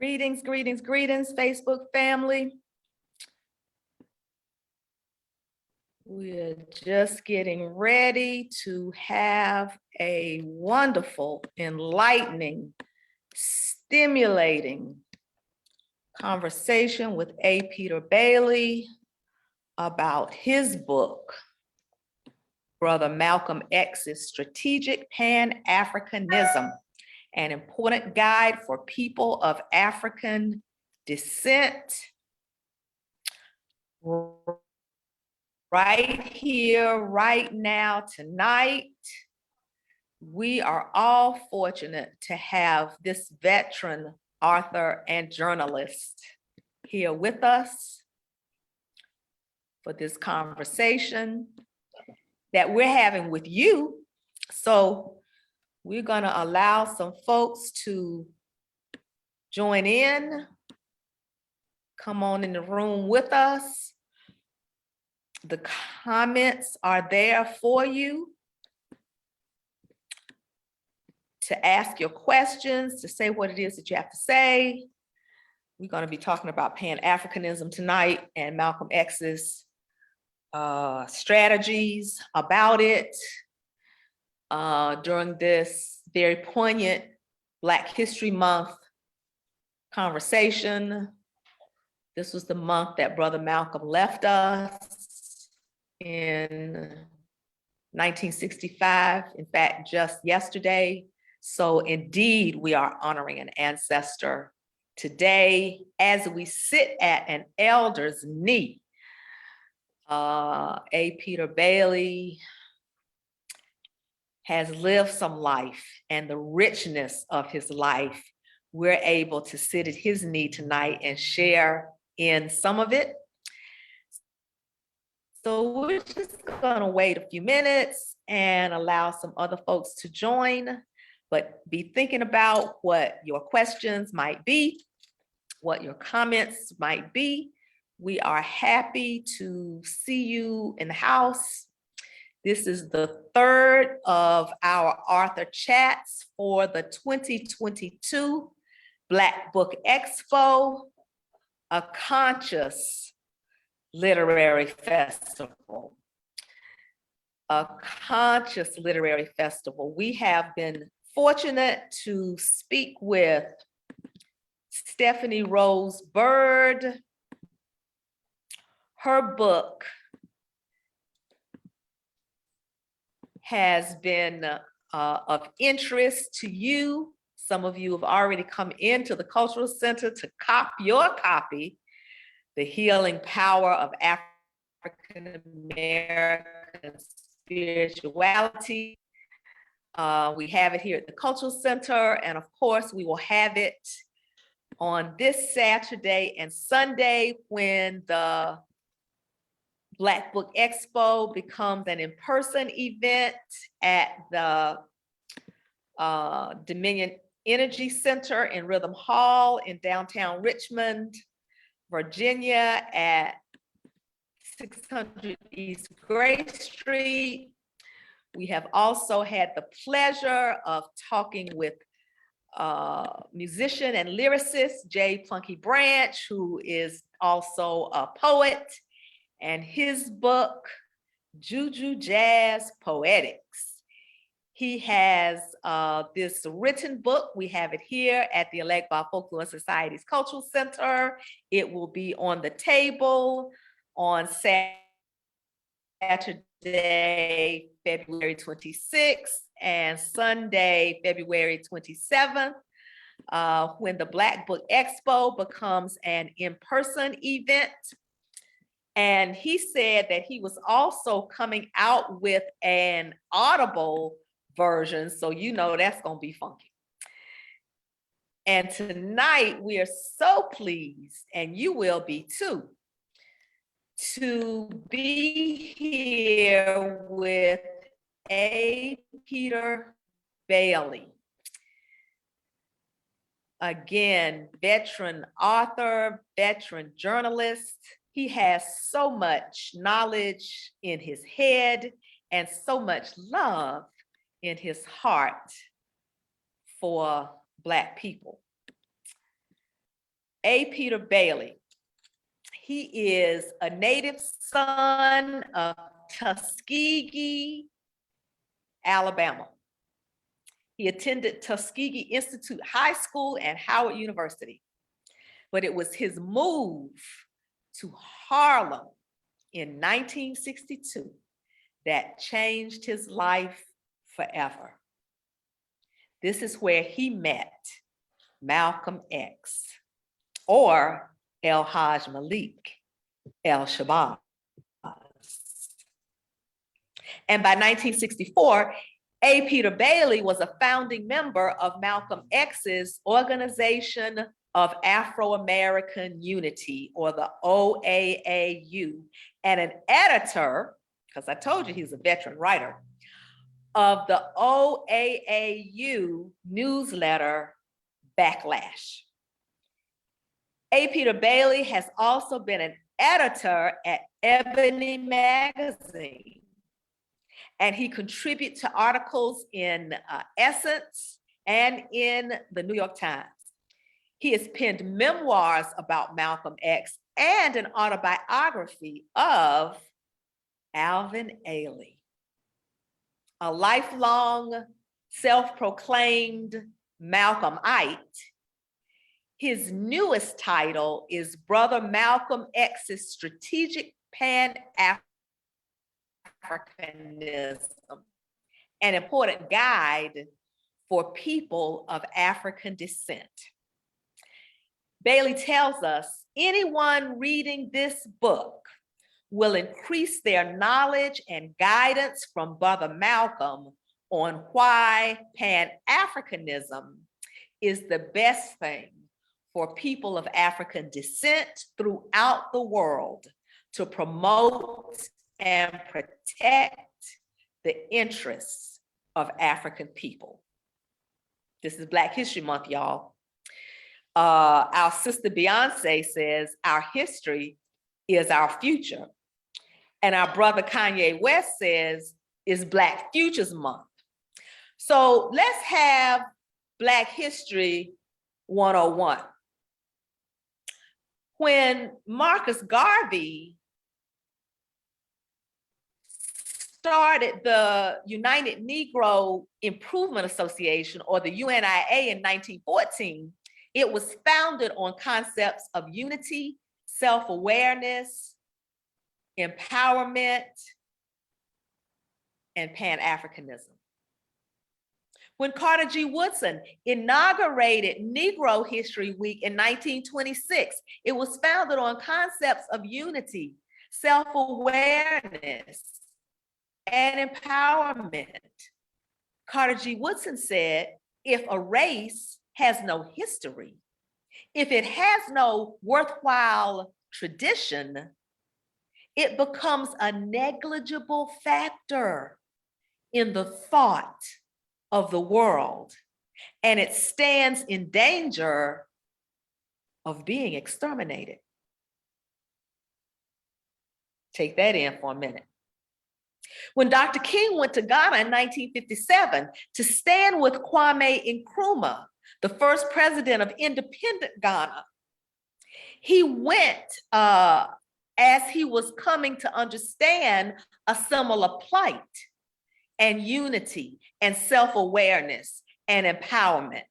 Greetings, greetings, greetings, Facebook family. We're just getting ready to have a wonderful, enlightening, stimulating conversation with A. Peter Bailey about his book, Brother Malcolm X's Strategic Pan-Africanism, an important guide for people of African descent. Right here, right now, tonight, we are all fortunate to have this veteran author and journalist here with us for this conversation that we're having with you. So we're gonna allow some folks to join in, come on in the room with us. The comments are there for you to ask your questions, to say what it is that you have to say. We're going to be talking about Pan-Africanism tonight and Malcolm X's strategies about it during this very poignant Black History Month conversation. This was the month that Brother Malcolm left us in 1965, in fact, just yesterday. So indeed, we are honoring an ancestor today as we sit at an elder's knee. A. Peter Bailey has lived some life, and the richness of his life, we're able to sit at his knee tonight and share in some of it. So we're just gonna wait a few minutes and allow some other folks to join, but be thinking about what your questions might be, what your comments might be. We are happy to see you in the house. This is the third of our author chats for the 2022 Black Book Expo, a conscious literary festival. A conscious literary festival. We have been fortunate to speak with Stephanie Rose Bird. Her book has been of interest to you. Some of you have already come into the Cultural Center to cop your copy, The Healing Power of African American Spirituality. We have it here at the Cultural Center, and of course, we will have it on this Saturday and Sunday when the Black Book Expo becomes an in-person event at the Dominion Energy Center in Rhythm Hall in downtown Richmond, Virginia at 600 East Gray Street. We have also had the pleasure of talking with musician and lyricist Jay Plunky Branch, who is also a poet, and his book, Juju Jazz Poetics. He has this written book. We have it here at the Elegba Folklore Society's Cultural Center. It will be on the table on Saturday, February 26th and Sunday, February 27th, when the Black Book Expo becomes an in-person event. And he said that he was also coming out with an Audible version, so you know that's gonna be funky. And tonight we are so pleased, and you will be too, to be here with A. Peter Bailey. Again, veteran author, veteran journalist. He has so much knowledge in his head and so much love in his heart for Black people. A. Peter Bailey. He is a native son of Tuskegee, Alabama. He attended Tuskegee Institute High School and Howard University. But it was his move to Harlem in 1962 that changed his life forever. This is where he met Malcolm X, or El-Hajj Malik el-Shabazz. And by 1964, A. Peter Bailey was a founding member of Malcolm X's Organization of Afro-American Unity, or the OAAU, and an editor, because I told you he's a veteran writer, of the OAAU newsletter, Backlash. A. Peter Bailey has also been an editor at Ebony Magazine, and he contributes to articles in Essence and in the New York Times. He has penned memoirs about Malcolm X and an autobiography of Alvin Ailey, a lifelong self-proclaimed Malcolmite. His newest title is Brother Malcolm X's Strategic Pan-Africanism, an important guide for people of African descent. Bailey tells us anyone reading this book will increase their knowledge and guidance from Brother Malcolm on why Pan-Africanism is the best thing for people of African descent throughout the world to promote and protect the interests of African people. This is Black History Month, y'all. Our sister Beyonce says our history is our future. And our brother Kanye West says it's Black Futures Month. So let's have Black History 101. When Marcus Garvey started the United Negro Improvement Association, or the UNIA, in 1914, it was founded on concepts of unity, self-awareness, empowerment, and Pan-Africanism. When Carter G. Woodson inaugurated Negro History Week in 1926, it was founded on concepts of unity, self-awareness, and empowerment. Carter G. Woodson said, if a race has no history, if it has no worthwhile tradition, it becomes a negligible factor in the thought of the world, and it stands in danger of being exterminated. Take that in for a minute. When Dr. King went to Ghana in 1957 to stand with Kwame Nkrumah, the first president of independent Ghana, he went as he was coming to understand a similar plight and unity and self-awareness and empowerment.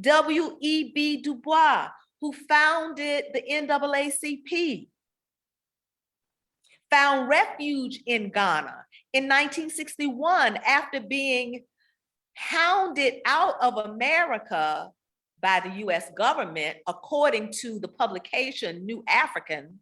W.E.B. Du Bois, who founded the NAACP, found refuge in Ghana in 1961 after being hounded out of America by the US government, according to the publication New African,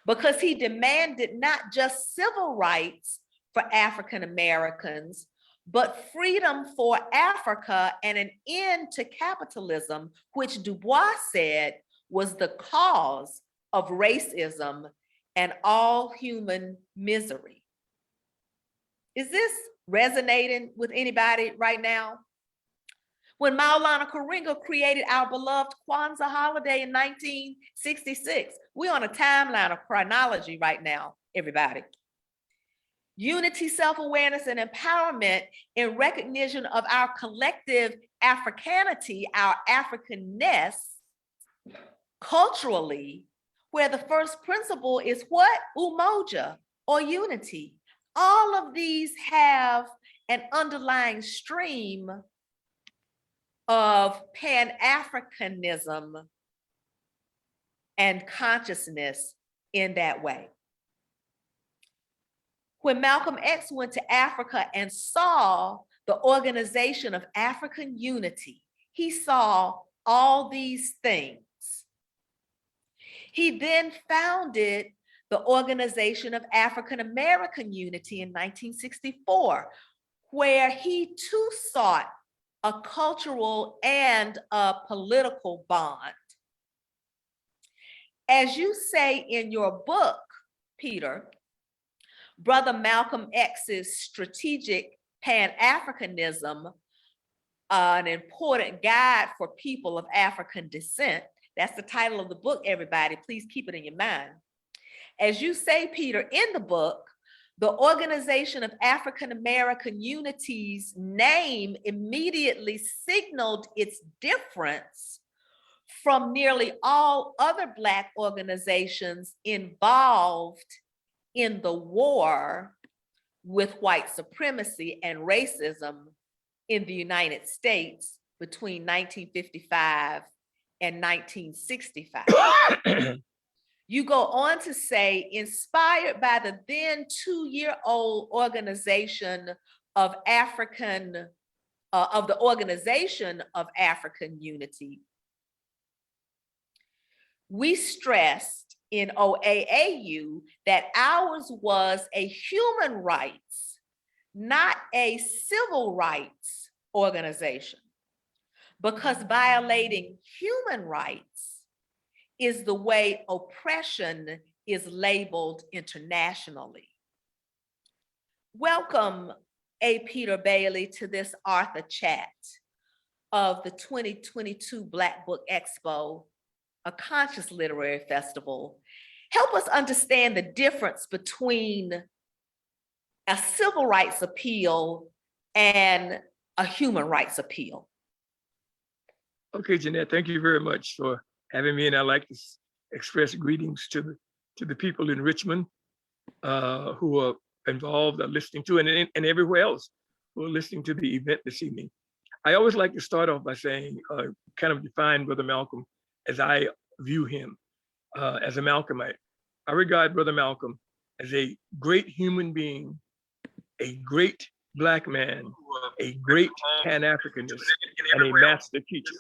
because he demanded not just civil rights for African Americans, but freedom for Africa and an end to capitalism, which Du Bois said was the cause of racism and all human misery. Is this resonating with anybody right now? When Maulana Karenga created our beloved Kwanzaa holiday in 1966, we're on a timeline of chronology right now, everybody. unity, self-awareness, and empowerment in recognition of our collective Africanity, our Africanness, culturally, where the first principle is what? Umoja, or unity. All of these have an underlying stream of Pan-Africanism and consciousness in that way. When Malcolm X went to Africa and saw the Organization of African Unity, he saw all these things. He then founded the Organization of African American Unity in 1964, where he too sought a cultural and a political bond. As you say in your book, Peter, Brother Malcolm X's Strategic Pan-Africanism, an important guide for people of African descent. That's the title of the book, everybody. Please keep it in your mind. As you say, Peter, in the book, the Organization of African American Unity's name immediately signaled its difference from nearly all other Black organizations involved in the war with white supremacy and racism in the United States between 1955 and 1965. You go on to say, inspired by the then 2-year-old organization of the Organization of African Unity, we stressed in OAAU that ours was a human rights, not a civil rights organization, because violating human rights is the way oppression is labeled internationally. Welcome, A. Peter Bailey, to this Author Chat of the 2022 Black Book Expo, a conscious literary festival. Help us understand the difference between a civil rights appeal and a human rights appeal. Okay, Jeanette, thank you very much for having me, and I'd like to express greetings to the people in Richmond who are involved, are listening to, and everywhere else who are listening to the event this evening. I always like to start off by saying, kind of define Brother Malcolm as I view him as a Malcolmite. I regard Brother Malcolm as a great human being, a great Black man, a great Pan-Africanist, and a master teacher.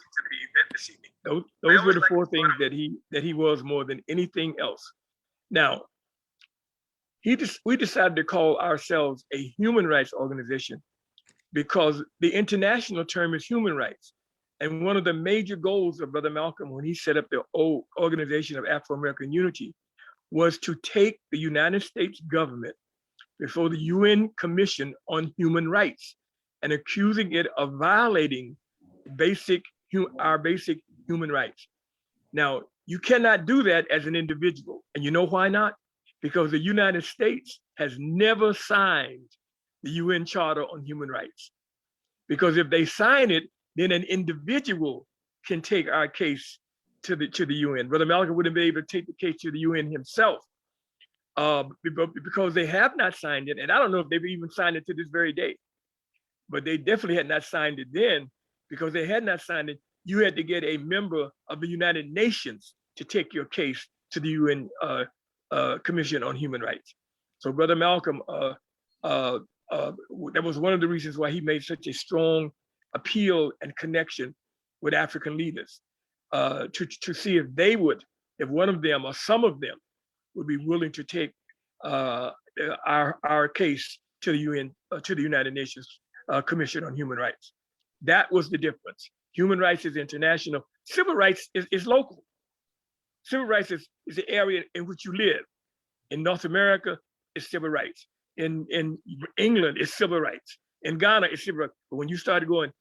Those were the 4 things that he was more than anything else. Now, we decided to call ourselves a human rights organization because the international term is human rights. And one of the major goals of Brother Malcolm when he set up the Organization of Afro-American Unity was to take the United States government before the UN Commission on Human Rights and accusing it of violating our basic human rights. Now, you cannot do that as an individual. And you know why not? Because the United States has never signed the UN Charter on Human Rights. Because if they sign it, then an individual can take our case to the UN. Brother Malcolm wouldn't be able to take the case to the UN himself because they have not signed it. And I don't know if they've even signed it to this very day, but they definitely had not signed it then. Because they had not signed it, you had to get a member of the United Nations to take your case to the UN Commission on Human Rights. So Brother Malcolm, that was one of the reasons why he made such a strong appeal and connection with African leaders to see if they would, if one of them or some of them would be willing to take our case to the UN, to the United Nations Commission on Human Rights. That was the difference. Human rights is international. Civil rights is local. Civil rights is the area in which you live. In North America, it's civil rights. In England, it's civil rights. In Ghana, it's civil rights. But when you start going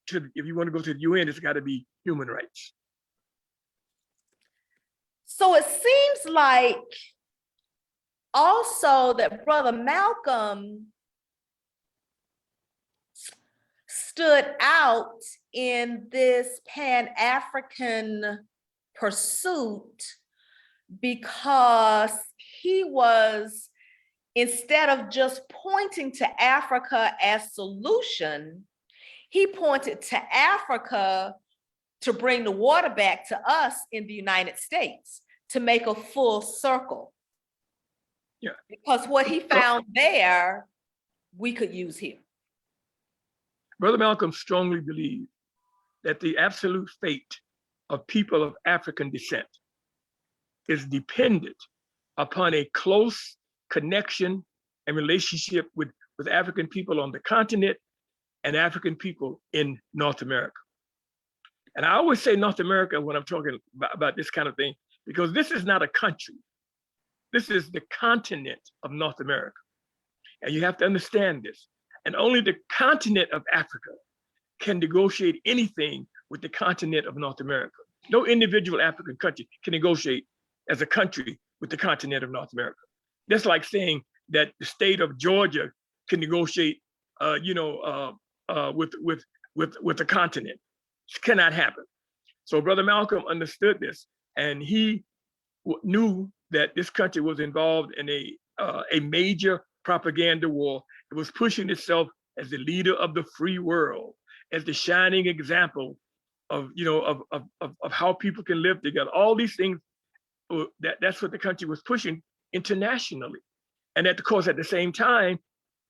to, if you want to go to the UN, it's got to be human rights. So it seems like also that Brother Malcolm stood out in this Pan-African pursuit because he was, instead of just pointing to Africa as solution, he pointed to Africa to bring the water back to us in the United States, to make a full circle. Yeah. Because what he found there, we could use here. Brother Malcolm strongly believed that the absolute fate of people of African descent is dependent upon a close connection and relationship with African people on the continent and African people in North America. And I always say North America when I'm talking about this kind of thing, because this is not a country. This is the continent of North America. And you have to understand this. And only the continent of Africa can negotiate anything with the continent of North America. No individual African country can negotiate as a country with the continent of North America. That's like saying that the state of Georgia can negotiate, with the continent. It cannot happen. So Brother Malcolm understood this, and he knew that this country was involved in a major propaganda war. It was pushing itself as the leader of the free world, as the shining example of how people can live together. All these things, that's what the country was pushing internationally. And of course, at the same time,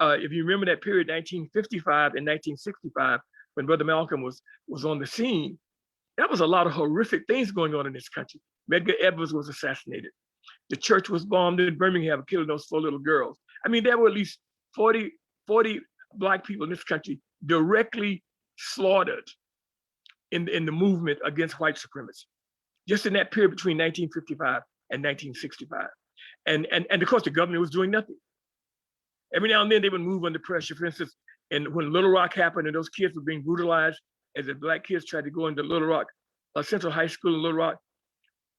if you remember that period, 1955 and 1965, when Brother Malcolm was on the scene, that was a lot of horrific things going on in this country. Medgar Evers was assassinated. The church was bombed in Birmingham, killing those 4 little girls. I mean, there were at least 40 Black people in this country directly slaughtered in the movement against white supremacy, just in that period between 1955 and 1965. And of course, the government was doing nothing. Every now and then they would move under pressure. For instance, and when Little Rock happened and those kids were being brutalized, as the Black kids tried to go into Little Rock, Central High School in Little Rock,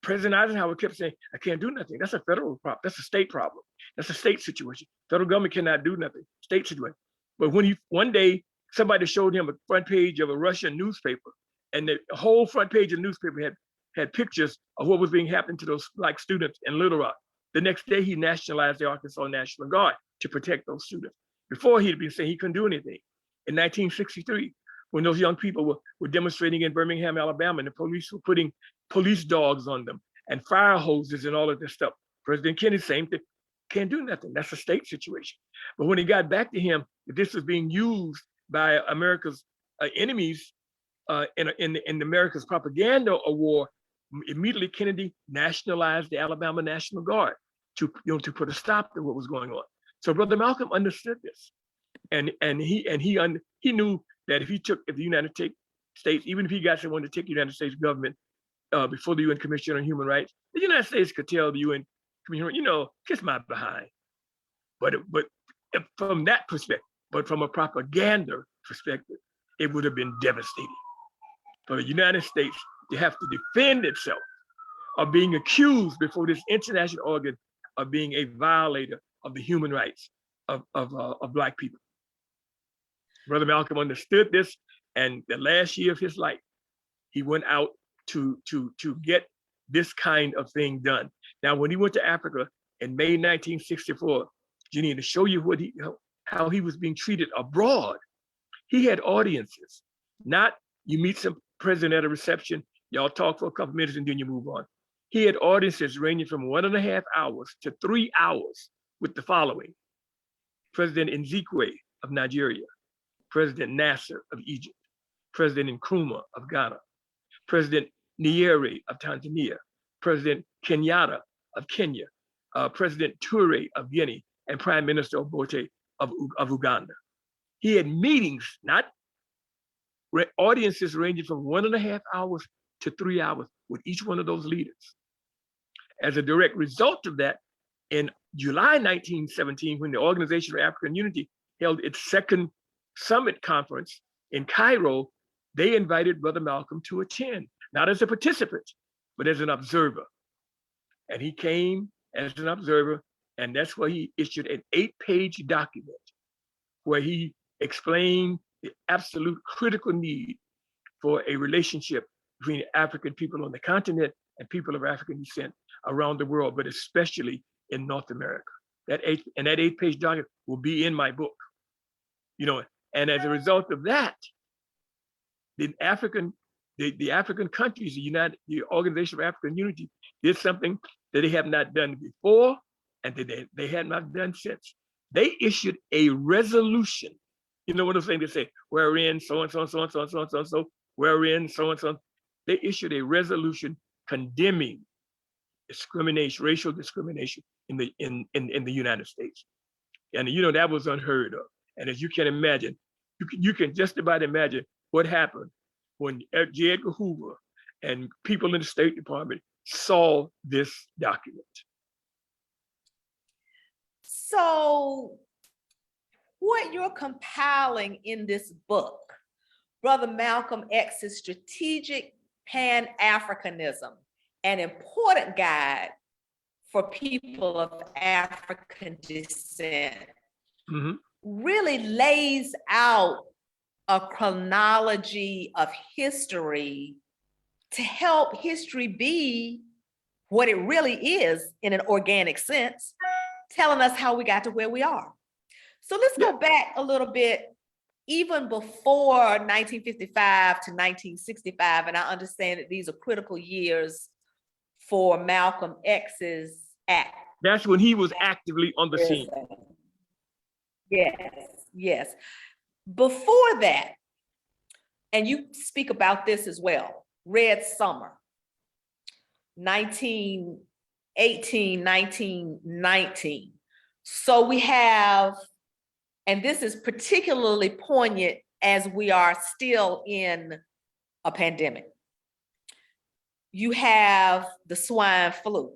President Eisenhower kept saying, I can't do nothing. That's a federal problem. That's a state problem. That's a state situation. Federal government cannot do nothing. State situation. But when one day, somebody showed him a front page of a Russian newspaper, and the whole front page of the newspaper had pictures of what was being happening to those Black students in Little Rock. The next day, he nationalized the Arkansas National Guard to protect those students. Before, he'd been saying he couldn't do anything. In 1963, when those young people were demonstrating in Birmingham, Alabama, and the police were putting police dogs on them and fire hoses and all of this stuff, President Kennedy, same thing, can't do nothing. That's a state situation. But when it got back to him that this was being used by America's enemies in America's propaganda war, immediately Kennedy nationalized the Alabama National Guard to put a stop to what was going on. So Brother Malcolm understood this, and he knew that if the United States, even if he got someone to take the United States government before the UN Commission on Human Rights, the United States could tell the UN Commission, kiss my behind. But from that perspective, but from a propaganda perspective, it would have been devastating for the United States to have to defend itself of being accused before this international organ of being a violator of the human rights of Black people. Brother Malcolm understood this, and the last year of his life, he went out to get this kind of thing done. Now, when he went to Africa in May 1964, Janine, to show you how he was being treated abroad, he had audiences. Not you meet some president at a reception, y'all talk for a couple minutes and then you move on. He had audiences ranging from 1.5 hours to 3 hours with the following: President Nzikwe of Nigeria, President Nasser of Egypt, President Nkrumah of Ghana, President Nyerere of Tanzania, President Kenyatta of Kenya, President Toure of Guinea, and Prime Minister Obote of Uganda. He had meetings, not audiences ranging from 1.5 hours to 3 hours with each one of those leaders. As a direct result of that, in July 1917, when the Organization for African Unity held its second summit conference in Cairo, they invited Brother Malcolm to attend, not as a participant, but as an observer. And he came as an observer, And that's why he issued an 8-page document where he explained the absolute critical need for a relationship between African people on the continent and people of African descent around the world, but especially in North America. That 8-page document will be in my book, you know, and as a result of that, the African countries, the Organization of African Unity, did something that they have not done before and that they had not done since. They issued a resolution. You know what I'm saying? They say, wherein so and so and so and so and so and so and so, wherein so and so. They issued a resolution condemning discrimination, racial discrimination in the United States. And you know, that was unheard of. And as you can imagine, you can just about imagine what happened when J. Edgar Hoover and people in the State Department saw this document. So what you're compiling in this book, Brother Malcolm X's Strategic Pan-Africanism, an important guide for people of African descent, really lays out a chronology of history to help history be what it really is in an organic sense, telling us how we got to where we are. So let's go back a little bit, even before 1955 to 1965, and I understand that these are critical years for Malcolm X's act. That's when he was actively on the scene. Yes, yes. Before that, and you speak about this as well, Red Summer, 1918, 1919. So we have, and this is particularly poignant as we are still in a pandemic. You have the swine flu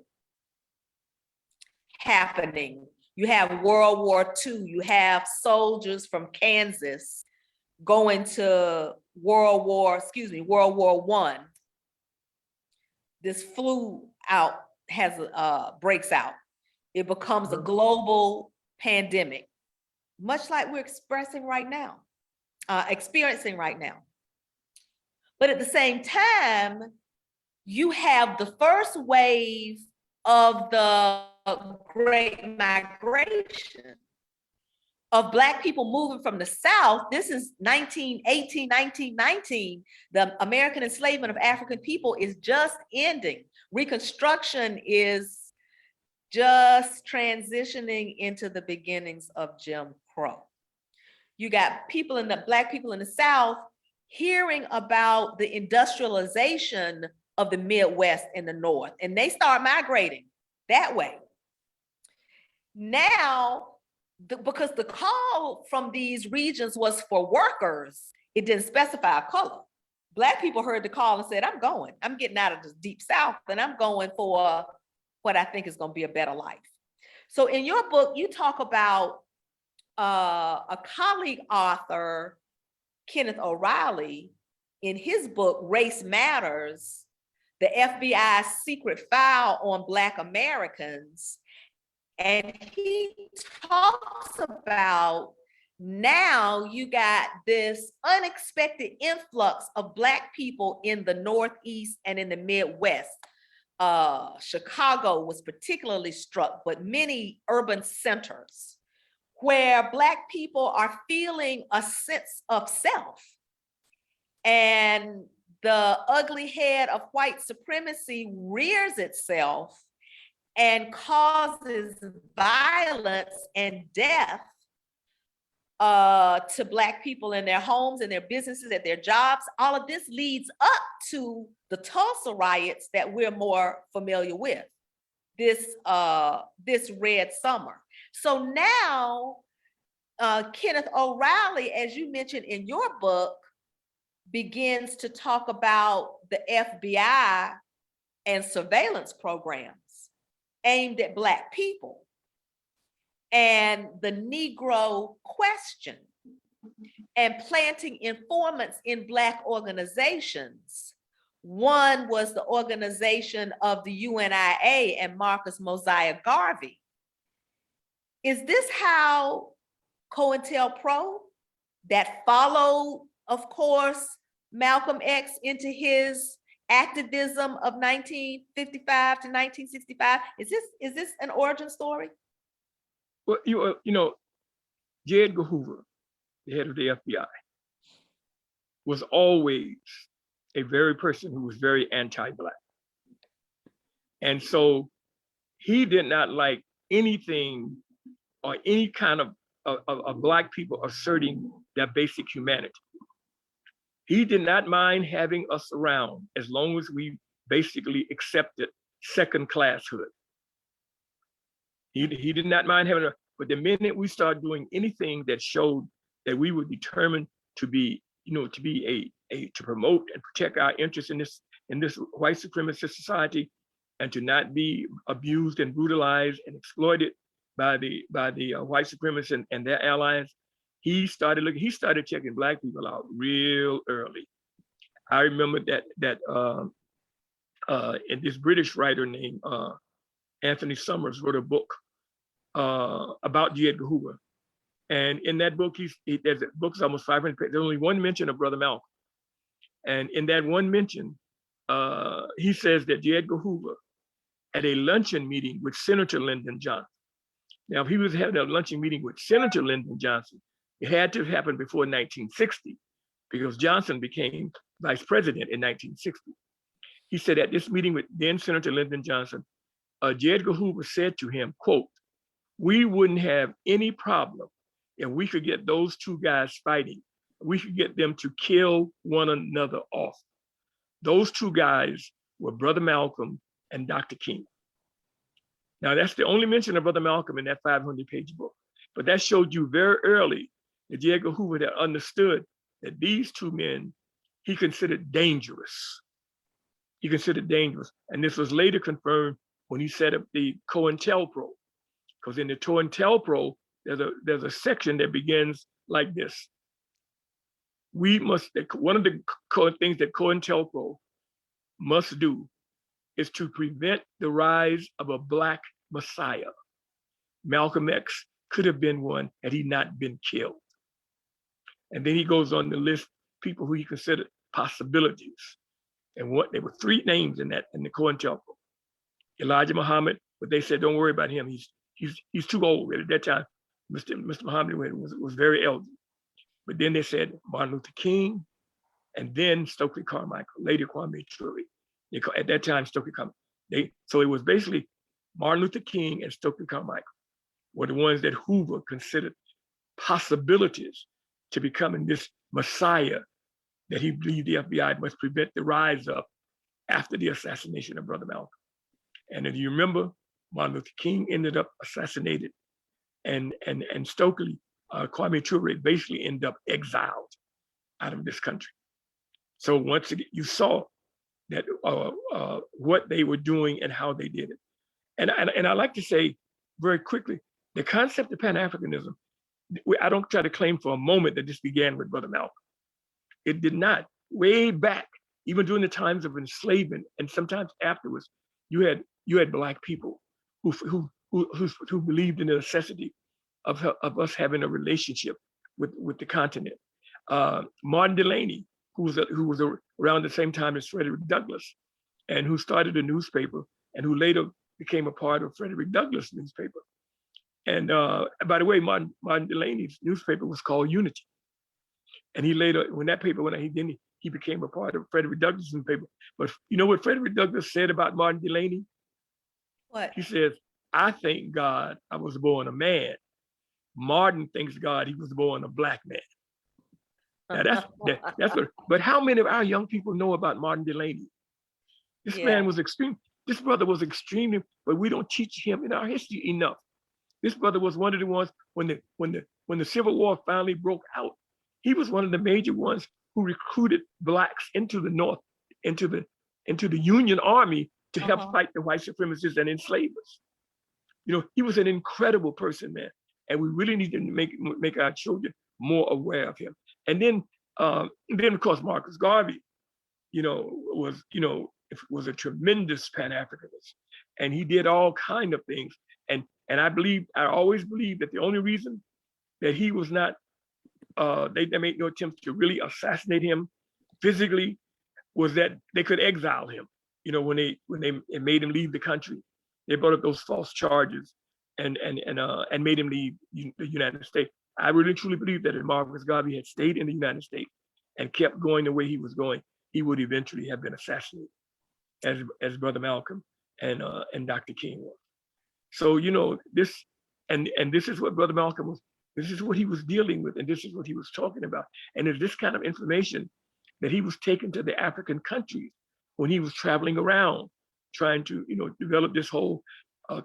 happening. You have World War II. You have soldiers from Kansas going to World War I. This flu breaks out. It becomes a global pandemic, much like we're experiencing right now. But at the same time, you have the first wave of the Great Migration of Black people moving from the South. This is 1918, 1919. The American enslavement of African people is just ending. Reconstruction is just transitioning into the beginnings of Jim Crow. You got Black people in the South hearing about the industrialization of the Midwest and the North, and they start migrating that way. Now, because the call from these regions was for workers, it didn't specify a color. Black people heard the call and said, I'm getting out of the deep South and I'm going for what I think is going to be a better life. So in your book, you talk about a colleague author, Kenneth O'Reilly, in his book, Race Matters, the FBI's secret file on Black Americans. And he talks about now you got this unexpected influx of Black people in the Northeast and in the Midwest. Chicago was particularly struck, but many urban centers where Black people are feeling a sense of self. And the ugly head of white supremacy rears itself and causes violence and death to Black people in their homes and their businesses, at their jobs. All of this leads up to the Tulsa riots that we're more familiar with, this Red Summer. So now, Kenneth O'Reilly, as you mentioned in your book, begins to talk about the FBI and surveillance programs aimed at Black people and the Negro question and planting informants in Black organizations. One was the organization of the UNIA and Marcus Mosiah Garvey. is this how COINTELPRO, that followed, of course, Malcolm X into his activism of 1955 to 1965? Is this an origin story? Well, you know, J. Edgar Hoover, the head of the FBI, was always a very person who was very anti-Black. And so he did not like anything or any kind of Black people asserting their basic humanity. He did not mind having us around as long as we basically accepted second classhood. He did not mind having us, but the minute we started doing anything that showed that we were determined to be, to promote and protect our interests in this white supremacist society, and to not be abused and brutalized and exploited by the white supremacists and their allies, he started checking Black people out real early. I remember that and this British writer named Anthony Summers wrote a book about J. Edgar Hoover. And in that book, there's a book's almost 500 pages. There's only one mention of Brother Malcolm. And in that one mention, he says that J. Edgar Hoover at a luncheon meeting with Senator Lyndon Johnson. Now, if he was having a luncheon meeting with Senator Lyndon Johnson, it had to have happened before 1960 because Johnson became vice president in 1960. He said at this meeting with then Senator Lyndon Johnson, J. Edgar Hoover said to him, quote, "We wouldn't have any problem if we could get those two guys fighting. We could get them to kill one another off. Those two guys were Brother Malcolm and Dr. King." Now, that's the only mention of Brother Malcolm in that 500-page book. But that showed you very early that J. Edgar Hoover had understood that these two men he considered dangerous. He considered dangerous. And this was later confirmed when he set up the COINTELPRO. Because in the COINTELPRO, there's a section that begins like this. One of the things that COINTELPRO must do is to prevent the rise of a Black Messiah. Malcolm X could have been one had he not been killed. And then he goes on to list people who he considered possibilities. And there were three names in the COINTELPRO. Elijah Muhammad, but they said, don't worry about him. He's too old. At that time, Mr. Muhammad was very elderly. But then they said Martin Luther King, and then Stokely Carmichael, later Kwame Ture. At that time, Stokely Carmichael. So it was basically Martin Luther King and Stokely Carmichael were the ones that Hoover considered possibilities to becoming this Messiah that he believed the FBI must prevent the rise of after the assassination of Brother Malcolm. And if you remember, Martin Luther King ended up assassinated, and Stokely, Kwame Ture basically ended up exiled out of this country. So once again, you saw that what they were doing and how they did it. And I like to say very quickly, the concept of Pan-Africanism, I don't try to claim for a moment that this began with Brother Malcolm. It did not. Way back, even during the times of enslavement and sometimes afterwards, you had Black people who believed in the necessity of us having a relationship with the continent. Martin Delany, who was around the same time as Frederick Douglass, and who started a newspaper, and who later became a part of Frederick Douglass' newspaper. And by the way, Martin Delany's newspaper was called Unity. And he later, when that paper went out, he became a part of Frederick Douglass' newspaper. But you know what Frederick Douglass said about Martin Delany? What? He says, "I thank God I was born a man. Martin thanks God he was born a Black man." Now that's what, but how many of our young people know about Martin Delany? This man was extreme. This brother was extremely, but we don't teach him in our history enough. This brother was one of the ones when the Civil War finally broke out. He was one of the major ones who recruited Blacks into the North, into the Union Army to help fight the white supremacists and enslavers. You know, he was an incredible person, man, and we really need to make our children more aware of him. And then of course Marcus Garvey, was a tremendous Pan-Africanist, and he did all kind of things. And I always believe that the only reason that he was not, they made no attempt to really assassinate him physically was that they could exile him. You know, when they made him leave the country, they brought up those false charges and made him leave the United States. I really truly believe that if Marcus Garvey had stayed in the United States and kept going the way he was going, he would eventually have been assassinated, as Brother Malcolm and Dr. King was. So, you know, this is what Brother Malcolm was. This is what he was dealing with, and this is what he was talking about. And it's this kind of information that he was taking to the African countries when he was traveling around, trying to, you know, develop this whole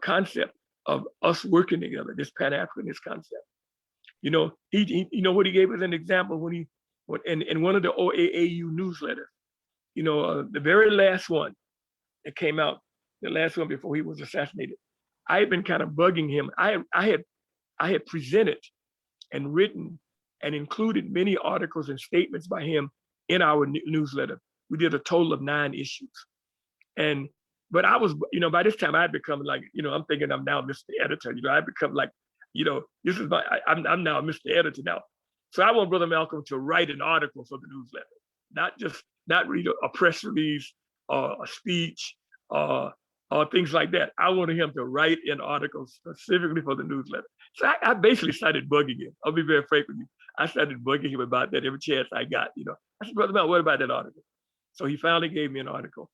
concept of us working together, this Pan-Africanist concept. You know, he you know what he gave as an example when in one of the OAAU newsletters, you know, the very last one that came out, the last one before he was assassinated. I had been kind of bugging him. I had presented and written and included many articles and statements by him in our newsletter. We did a total of 9 issues. But I was, you know, by this time I'd become like, you know, I'm thinking I'm now Mr. Editor. You know, I'd become like, you know, this is I'm now Mr. Editor now. So I want Brother Malcolm to write an article for the newsletter, not read a press release or a speech or things like that. I wanted him to write an article specifically for the newsletter. So I basically started bugging him. I'll be very frank with you. I started bugging him about that every chance I got. You know, I said, Brother Malcolm, what about that article? So he finally gave me an article,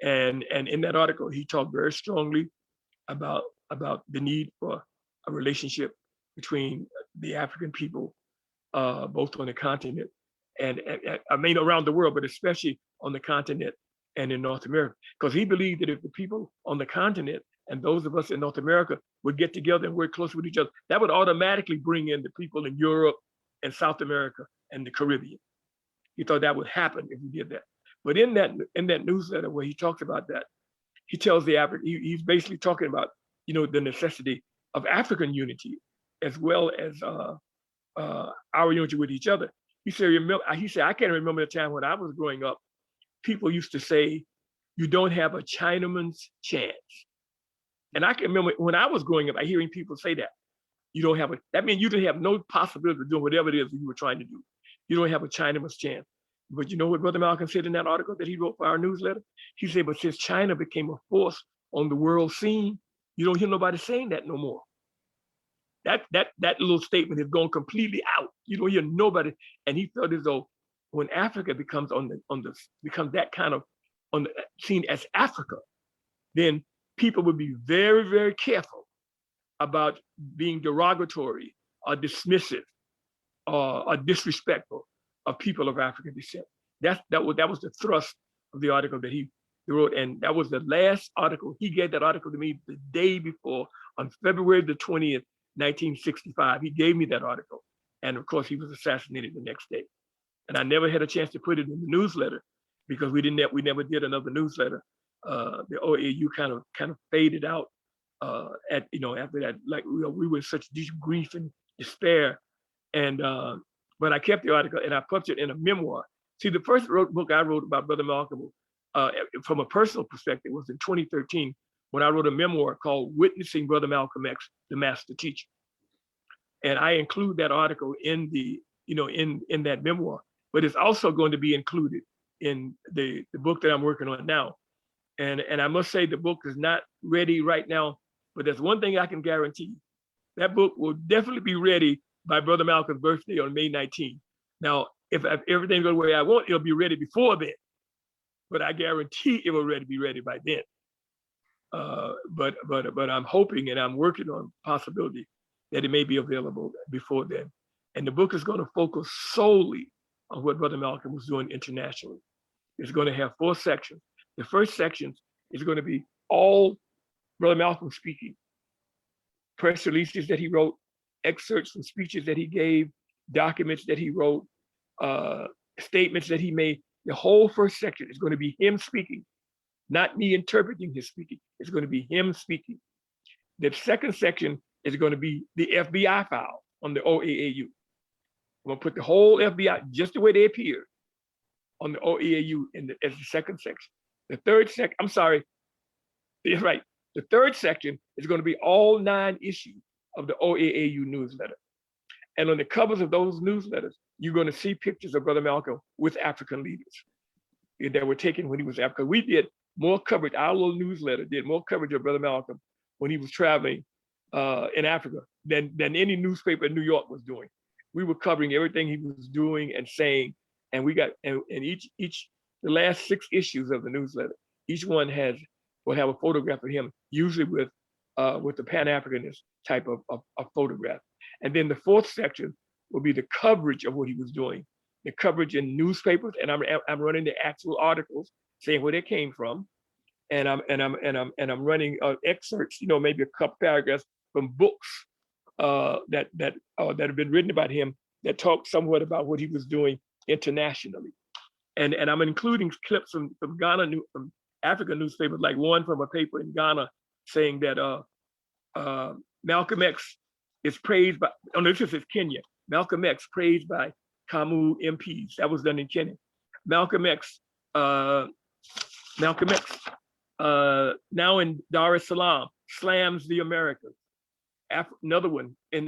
and in that article he talked very strongly about the need for a relationship between the African people, both on the continent and I mean around the world, but especially on the continent and in North America, because he believed that if the people on the continent and those of us in North America would get together and work closely with each other, that would automatically bring in the people in Europe and South America and the Caribbean. He thought that would happen if we did that. But in that newsletter where he talks about that, he tells he's basically talking about, you know, the necessity of African unity as well as our unity with each other. He said, I can't remember the time when I was growing up, people used to say, you don't have a Chinaman's chance. And I can remember when I was growing up, I hearing people say that. That means you don't have no possibility of doing whatever it is that you were trying to do. You don't have a Chinaman's chance. But you know what Brother Malcolm said in that article that he wrote for our newsletter? He said, but since China became a force on the world scene, you don't hear nobody saying that no more. That little statement has gone completely out. You don't hear nobody. And he felt as though when Africa becomes becomes that kind of seen as Africa, then people would be very, very careful about being derogatory or dismissive or disrespectful of people of African descent. That was the thrust of the article that he wrote, and that was the last article. He gave that article to me the day before, on February the 20th, 1965. He gave me that article, and of course he was assassinated the next day. And I never had a chance to put it in the newsletter because we never did another newsletter. The OAU kind of faded out after that. Like we were in such deep grief and despair, and but I kept the article and I published it in a memoir. See, the first book I wrote about Brother Malcolm, from a personal perspective, was in 2013 when I wrote a memoir called "Witnessing Brother Malcolm X, the Master Teacher," and I include that article in in that memoir. But it's also going to be included in the book that I'm working on now. And I must say the book is not ready right now, but there's one thing I can guarantee. That book will definitely be ready by Brother Malcolm's birthday on May 19th. Now, if everything goes the way I want, it'll be ready before then. But I guarantee it will be ready by then. But I'm hoping and I'm working on the possibility that it may be available before then. And the book is going to focus solely on what Brother Malcolm was doing internationally. It's going to have 4 sections. The first section is going to be all Brother Malcolm speaking, press releases that he wrote, excerpts from speeches that he gave, documents that he wrote, statements that he made. The whole first section is going to be him speaking, not me interpreting his speaking. It's going to be him speaking. The second section is going to be the FBI file on the OAAU. I'm going to put the whole FBI, just the way they appear, on the OAAU as the second section. The third section, I'm sorry, right. The third section is going to be all 9 issues of the OAAU newsletter. And on the covers of those newsletters, you're going to see pictures of Brother Malcolm with African leaders that were taken when he was Africa. We did more coverage, our little newsletter did more coverage of Brother Malcolm when he was traveling in Africa than any newspaper in New York was doing. We were covering everything he was doing and saying, and we got, and the last 6 issues of the newsletter, each one will have a photograph of him, usually with the Pan-Africanist type of photograph. And then the 4th section will be the coverage of what he was doing, the coverage in newspapers, and I'm running the actual articles saying where they came from, and I'm running excerpts, maybe a couple paragraphs from books that have been written about him that talk somewhat about what he was doing internationally, and I'm including clips from Ghana, from African newspapers, like one from a paper in Ghana saying that Malcolm X is praised by, oh no, this is Kenya. Malcolm X praised by Kamu MPs. That was done in Kenya. Malcolm X now in Dar es Salaam slams the Americans. Another one in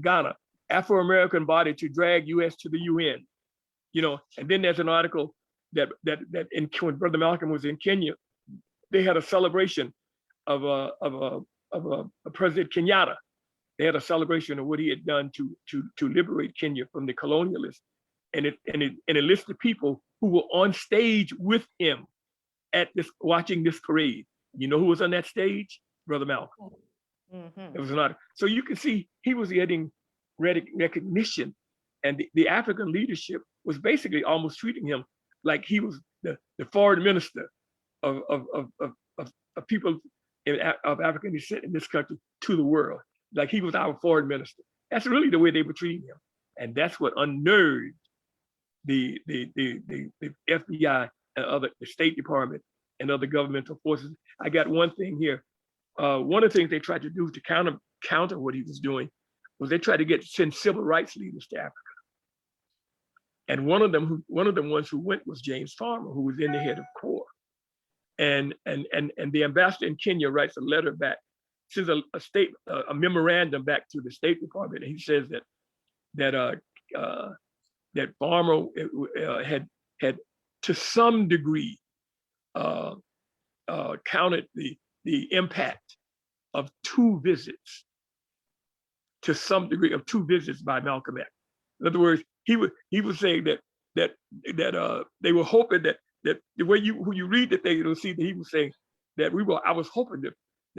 Ghana, Afro-American body to drag US to the UN. And then there's an article that when Brother Malcolm was in Kenya, they had a celebration of President Kenyatta. They had a celebration of what he had done to liberate Kenya from the colonialists, and it listed people who were on stage with him at watching this parade. You know who was on that stage? Brother Malcolm. Mm-hmm. It was an article. So you can see he was getting recognition, and the African leadership was basically almost treating him like he was the foreign minister of people of African descent in this country to the world. Like he was our foreign minister. That's really the way they were treating him, and that's what unnerved the FBI and the State Department and other governmental forces. I got one thing here. One of the things they tried to do to counter what he was doing was they tried to send civil rights leaders to Africa. And one of the ones who went was James Farmer, who was then the head of CORE. And the ambassador in Kenya writes a letter back, sends a memorandum back to the State Department, and he says that Farmer had to some degree counted the impact of 2 visits, to some degree of 2 visits by Malcolm X. In other words, he was saying that they were hoping that the way you read the thing, you'll see that he was saying that I was hoping that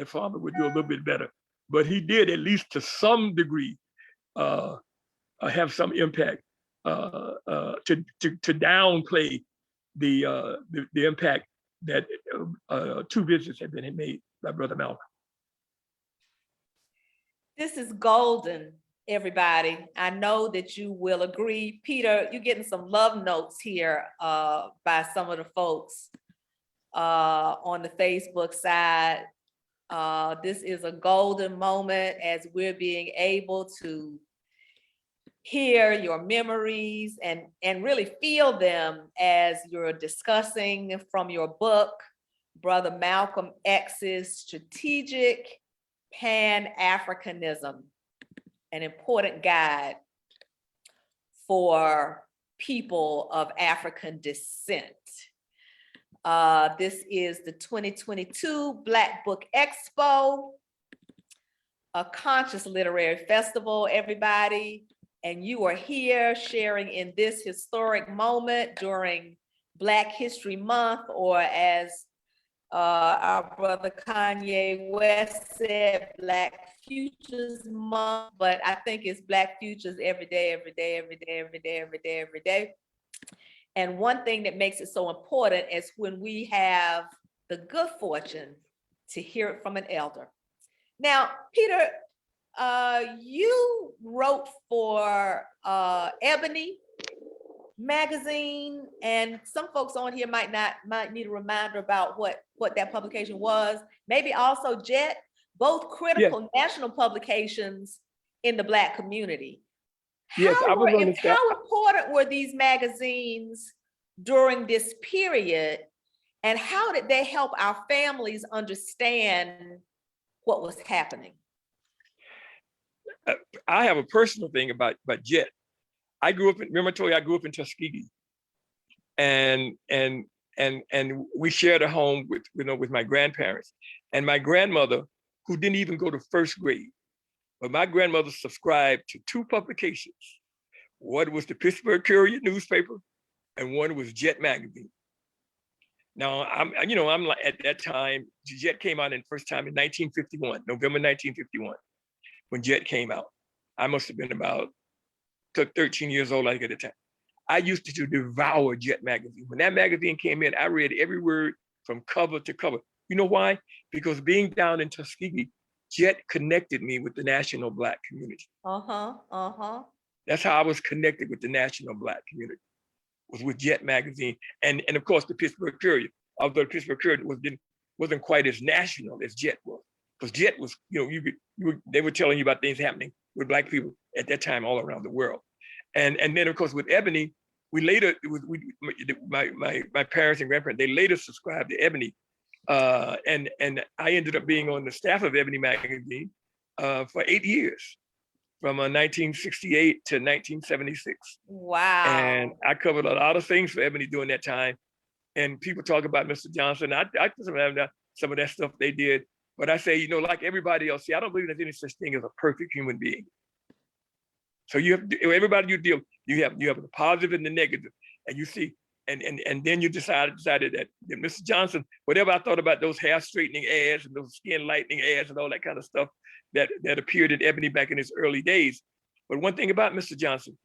Farmer would do a little bit better, but he did at least to some degree have some impact to downplay the impact that 2 visits had been made by Brother Malcolm. This is golden, everybody. I know that you will agree. Peter, you're getting some love notes here by some of the folks on the Facebook side. This is a golden moment as we're being able to hear your memories and really feel them as you're discussing from your book, Brother Malcolm X's Strategic Pan-Africanism, an important guide for people of African descent. This is the 2022 Black Book Expo, a conscious literary festival, everybody. And you are here sharing in this historic moment during Black History Month, or as our brother Kanye West said, Black Futures Month, but I think it's Black Futures every day, every day, every day, every day, every day, every day. And one thing that makes it so important is when we have the good fortune to hear it from an elder. Now, Peter, you wrote for Ebony Magazine, and some folks on here might need a reminder about what that publication was. Maybe also Jet, both critical national publications in the Black community. Yes, how important were these magazines during this period? And how did they help our families understand what was happening? I have a personal thing about Jet. I grew up in, remember I told you I grew up in Tuskegee, and we shared a home with, with my grandparents, and my grandmother, who didn't even go to first grade, but my grandmother subscribed to two publications. One was the Pittsburgh Courier newspaper, and one was Jet Magazine. Now I'm like, at that time, Jet came out in first time in 1951, November 1951, when Jet came out. I must have been about 13 years old, like at the time. I used to devour Jet Magazine. When that magazine came in, I read every word from cover to cover. You know why? Because being down in Tuskegee, Jet connected me with the national Black community. That's how I was connected with the national Black community, was with Jet Magazine. And of course, the Pittsburgh Courier, although the Pittsburgh Courier wasn't quite as national as Jet was. Because Jet was, they were telling you about things happening with Black people at that time all around the world. And then of course with Ebony, we later, my parents and grandparents, they later subscribed to Ebony. And I ended up being on the staff of Ebony Magazine for 8 years, from 1968 to 1976. Wow. And I covered a lot of things for Ebony during that time. And people talk about Mr. Johnson. I some of that stuff they did. But I say, like everybody else, see, I don't believe there's any such thing as a perfect human being. So you have everybody you deal, you have the positive and the negative, and you see, and then you decided that Mr. Johnson, whatever I thought about those hair straightening ads and those skin lightening ads and all that kind of stuff that appeared in Ebony back in his early days. But one thing about Mr. Johnson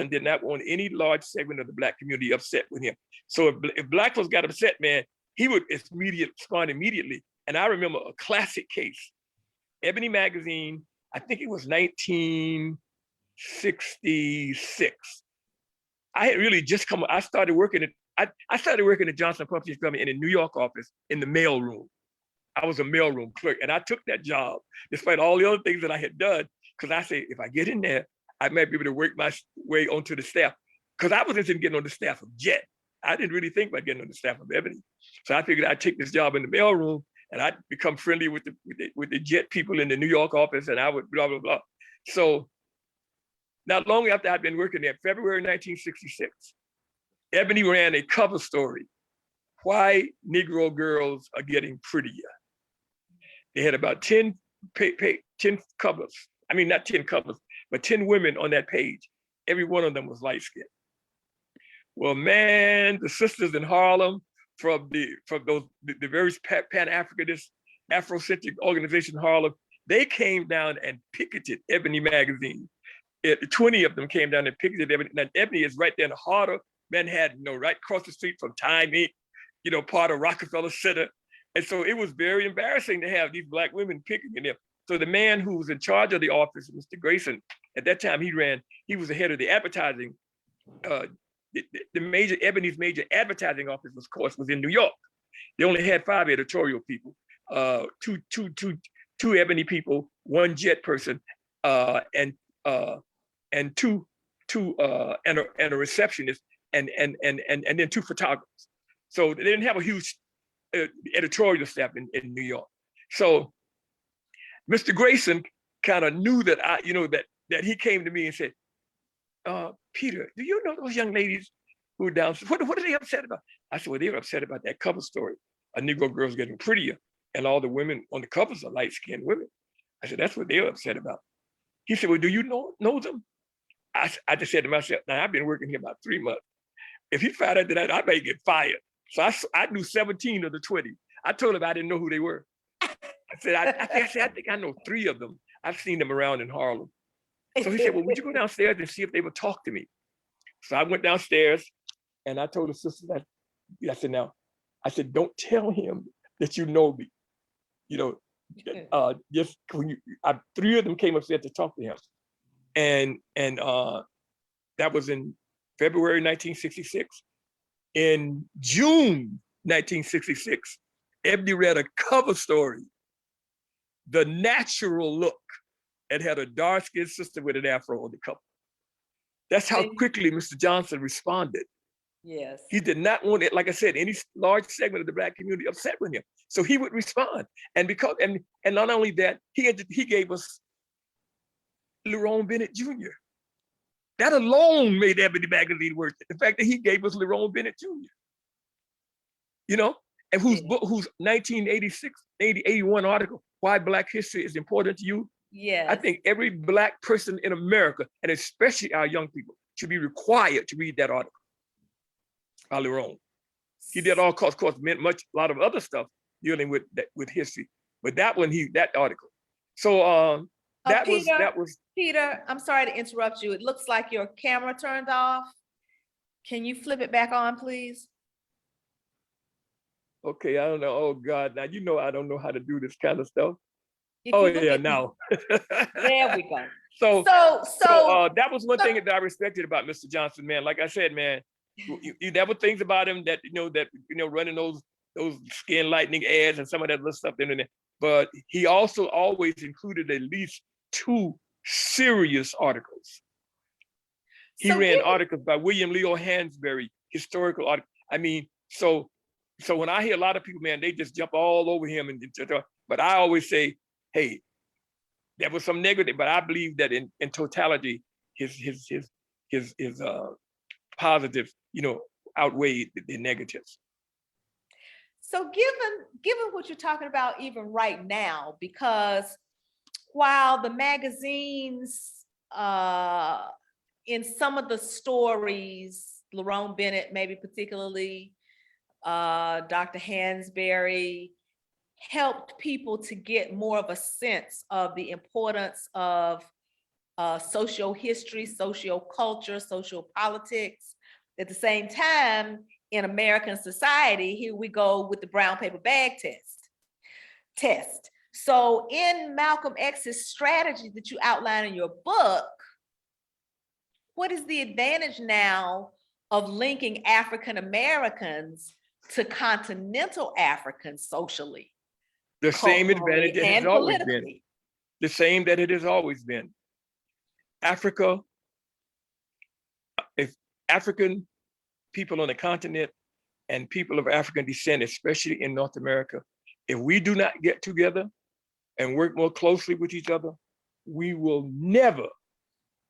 did not want any large segment of the Black community upset with him. So if Black folks got upset, man, he would respond immediately. And I remember a classic case, Ebony Magazine, I think it was 1966. I had really just come, I started working at Johnson Publishing Company in the New York office in the mail room. I was a mailroom clerk, and I took that job despite all the other things that I had done, because I said, if I get in there, I might be able to work my way onto the staff, because I was interested in getting on the staff of Jet. I didn't really think about getting on the staff of Ebony. So I figured I'd take this job in the mailroom, and I'd become friendly with the Jet people in the New York office, and I would blah, blah, blah. So not long after I'd been working there, February 1966, Ebony ran a cover story, Why Negro Girls Are Getting Prettier. They had about 10 covers. I mean, not 10 covers, but 10 women on that page. Every one of them was light skinned. Well, man, the sisters in Harlem from the various Pan-Africanist, Afrocentric organization in Harlem, they came down and picketed Ebony Magazine. 20 of them came down and picketed Ebony. Now, Ebony is right there in the heart of Manhattan, right across the street from Time Inc., part of Rockefeller Center. And so it was very embarrassing to have these Black women picketing them. So the man who was in charge of the office, Mr. Grayson, at that time he was the head of the advertising. Ebony's major advertising office, of course, was in New York. They only had 5 editorial people, two Ebony people, 1 Jet person, and a receptionist, and then 2 photographers. So they didn't have a huge editorial staff in New York. So Mr. Grayson kind of knew that that he came to me and said, Peter, do you know those young ladies who are down? What are they upset about? I said, well, they were upset about that cover story, A Negro Girl's Getting Prettier, and all the women on the covers are light-skinned women. I said, that's what they were upset about. He said, well, do you know them? I just said to myself, now I've been working here about 3 months. If he found out that I may get fired. So I knew 17 of the 20. I told him I didn't know who they were. I said, I think I know 3 of them. I've seen them around in Harlem. So he said, well, would you go downstairs and see if they would talk to me? So I went downstairs and I told the sister that, I said, don't tell him that you know me. Just when 3 of them came upstairs to talk to him. And that was in February 1966. In June 1966, Ebony read a cover story, The Natural Look, and had a dark-skinned sister with an afro on the cover. That's how quickly Mr. Johnson responded Yes. He did not want it, like I said, any large segment of the Black community upset with him. So he would respond. And because and not only that, he gave us Lerone Bennett Jr. That alone made Ebony Magazine worth it. The fact that he gave us Lerone Bennett Jr. You know, and whose 1986, 81 article, Why Black History is Important to You. Yes. I think every Black person in America, and especially our young people, should be required to read that article. Lerone. He did all course meant a lot of other stuff dealing with history, but that article. So that was Peter. I'm sorry to interrupt you. It looks like your camera turned off. Can you flip it back on, please? Okay, I don't know. Oh God, now you know I don't know how to do this kind of stuff. Now. There we go. So that was one thing that I respected about Mr. Johnson, man. Like I said, man, there were things about him that running those skin lightening ads and some of that little stuff in there. But he also always included at least 2 serious articles. He ran articles by William Leo Hansberry, historical articles. I mean, so when I hear a lot of people, man, they just jump all over him, but I always say, hey, there was some negative, but I believe that in totality, his positives, outweighed the negatives. So given what you're talking about even right now, because while the magazines, in some of the stories, Lerone Bennett, maybe particularly, Dr. Hansberry, helped people to get more of a sense of the importance of social history, social culture, social politics. At the same time, in American society, here we go with the brown paper bag test. So in Malcolm X's strategy that you outline in your book, what is the advantage now of linking African Americans to continental Africans socially? The same advantage that has always been. The same that it has always been. Africa, if African people on the continent and people of African descent, especially in North America, if we do not get together and work more closely with each other, we will never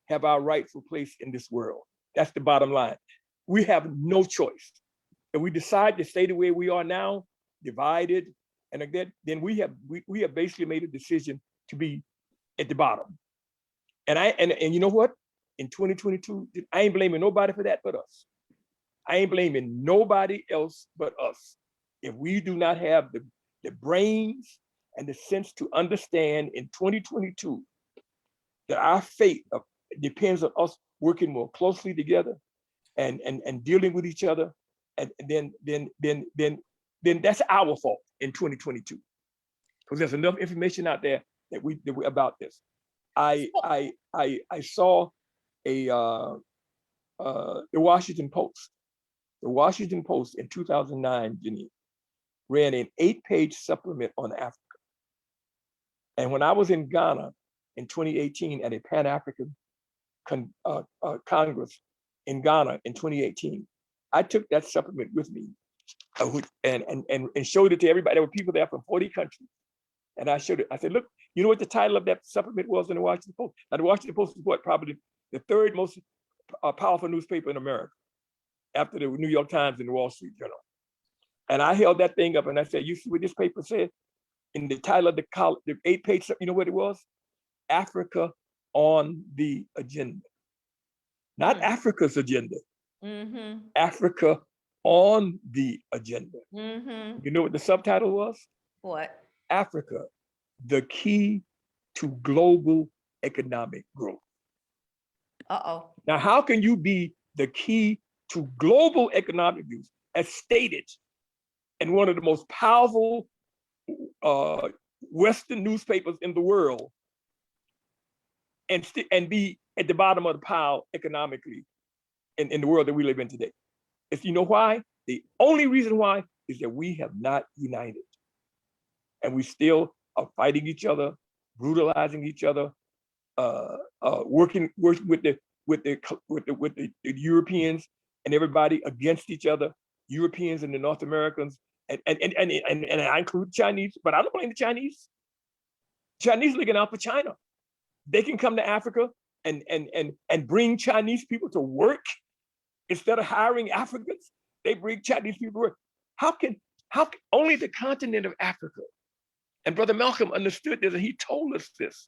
have our rightful place in this world. That's the bottom line. We have no choice. If we decide to stay the way we are now, divided, and again, then we have basically made a decision to be at the bottom. And you know what? In 2022, I ain't blaming nobody for that but us. I ain't blaming nobody else but us. If we do not have the brains and the sense to understand in 2022 that our fate depends on us working more closely together and dealing with each other, and then that's our fault in 2022, because there's enough information out there that we about this. I saw the Washington Post. The Washington Post in 2009, Janine, ran an 8-page supplement on Africa. And when I was in Ghana in 2018 at a Pan-African Congress in Ghana in 2018, I took that supplement with me and showed it to everybody. There were people there from 40 countries. And I showed it. I said, look, you know what the title of that supplement was in the Washington Post? Now, the Washington Post is what, probably the 3rd most powerful newspaper in America, after the New York Times and the Wall Street Journal. And I held that thing up and I said, you see what this paper said? In the title of the 8-page, you know what it was? Africa on the agenda. Not Africa's agenda. Mm-hmm. Africa on the agenda. Mm-hmm. You know what the subtitle was? What? Africa, the key to global economic growth. Uh-oh. Now, how can you be the key to global economic growth, as stated in one of the most powerful Western newspapers in the world, and be at the bottom of the pile economically in the world that we live in today? If you know why? The only reason why is that we have not united. And we still are fighting each other, brutalizing each other, working with the Europeans and everybody against each other, Europeans and the North Americans, and I include Chinese, but I don't blame the Chinese. Chinese looking out for China. They can come to Africa and bring Chinese people to work instead of hiring Africans. They bring Chinese people to work. How can only the continent of Africa? And Brother Malcolm understood this, and he told us this.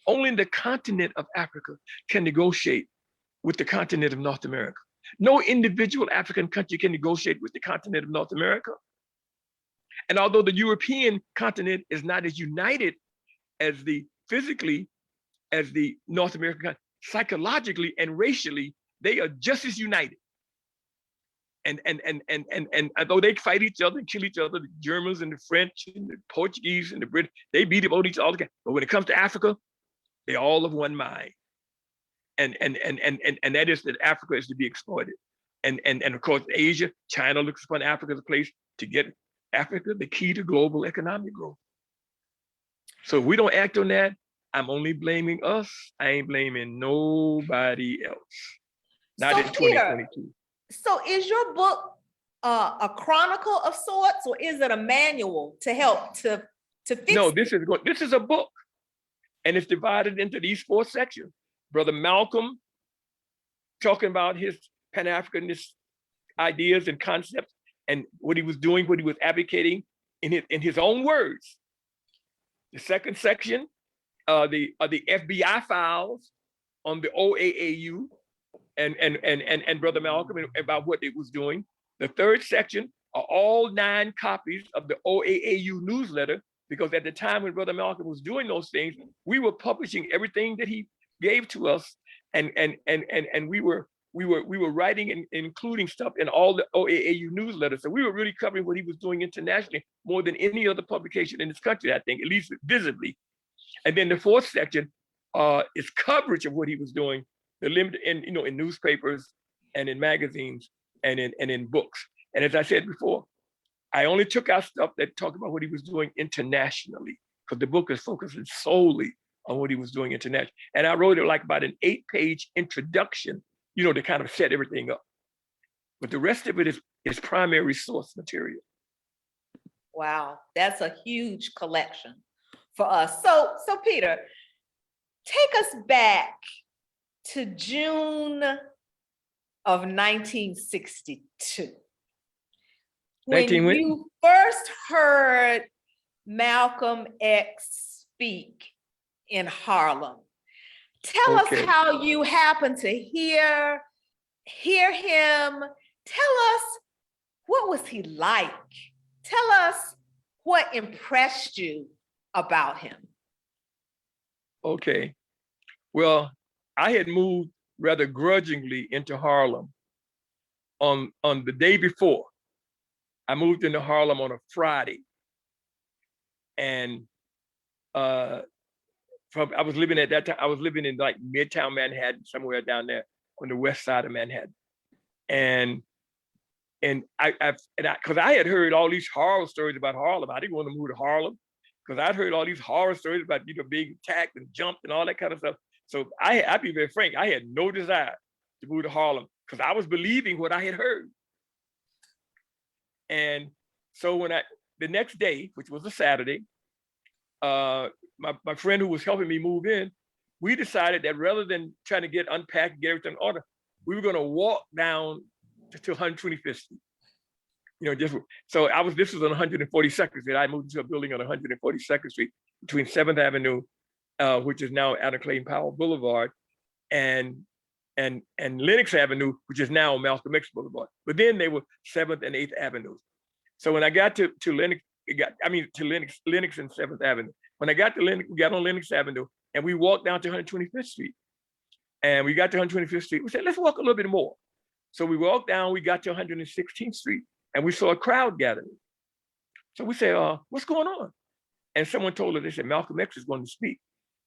Only the continent of Africa can negotiate with the continent of North America. No individual African country can negotiate with the continent of North America. And although the European continent is not as united as physically as the North American continent, psychologically and racially, they are just as united. And although they fight each other and kill each other, the Germans and the French and the Portuguese and the British, they beat up on each other. But when it comes to Africa, they're all of one mind. And that is that Africa is to be exploited. And of course, Asia, China looks upon Africa as a place to get Africa, the key to global economic growth. So if we don't act on that, I'm only blaming us. I ain't blaming nobody else. Not So in 2022. So is your book a chronicle of sorts, or is it a manual to help to fix? No, this is a book, and it's divided into these 4 sections. Brother Malcolm talking about his Pan-Africanist ideas and concepts and what he was doing, what he was advocating in his own words. The second section, the FBI files on the OAAU and Brother Malcolm about what it was doing. The third section are all 9 copies of the OAAU newsletter, because at the time when Brother Malcolm was doing those things, we were publishing everything that he gave to us, and we were writing and including stuff in all the OAAU newsletters. So we were really covering what he was doing internationally more than any other publication in this country, I think, at least visibly. And then the fourth section is coverage of what he was doing, the limited in newspapers and in magazines and in books. And as I said before, I only took out stuff that talked about what he was doing internationally, because the book is focusing solely on what he was doing internationally. And I wrote it like about an 8-page introduction, to kind of set everything up. But the rest of it is primary source material. Wow, that's a huge collection for us. So Peter, take us back to June of 1962. When you first heard Malcolm X speak in Harlem, tell us how you happened to hear him. Tell us, what was he like? Tell us what impressed you about him. Okay. Well, I had moved rather grudgingly into Harlem on the day before. I moved into Harlem on a Friday, and I was living at that time. I was living in like Midtown Manhattan, somewhere down there on the west side of Manhattan, and because I had heard all these horror stories about Harlem. I didn't want to move to Harlem because I'd heard all these horror stories about being attacked and jumped and all that kind of stuff. So I'd be very frank, I had no desire to move to Harlem because I was believing what I had heard. And so the next day, which was a Saturday, my friend who was helping me move in, we decided that rather than trying to get unpacked and get everything in order, we were going to walk down to 125th Street. So this was on 142nd Street. I moved into a building on 142nd Street between 7th Avenue, which is now Anaclean Powell Boulevard, and Lenox Avenue, which is now Malcolm X Boulevard. But then they were 7th and 8th Avenues. So when I got to Lenox, Lenox and 7th Avenue. When I got to Lenox, we got on Lenox Avenue and we walked down to 125th Street. And we got to 125th Street. We said, let's walk a little bit more. So we walked down, we got to 116th Street and we saw a crowd gathering. So we said, what's going on? And someone told us, they said, Malcolm X is going to speak.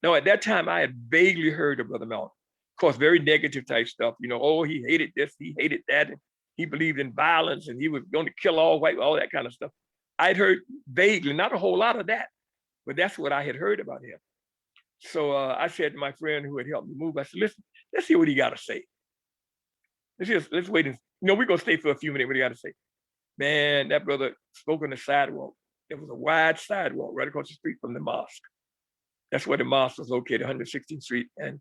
Now, at that time, I had vaguely heard of Brother Malcolm. Of course, very negative type stuff. He hated this, he hated that. And he believed in violence and he was going to kill all white, all that kind of stuff. I'd heard vaguely, not a whole lot of that, but that's what I had heard about him. So I said to my friend who had helped me move, I said, listen, let's hear what he got to say. let's wait and, we're gonna stay for a few minutes. What do you gotta say? Man, that brother spoke on the sidewalk. There was a wide sidewalk right across the street from the mosque. That's where the mosque was located, 116th Street and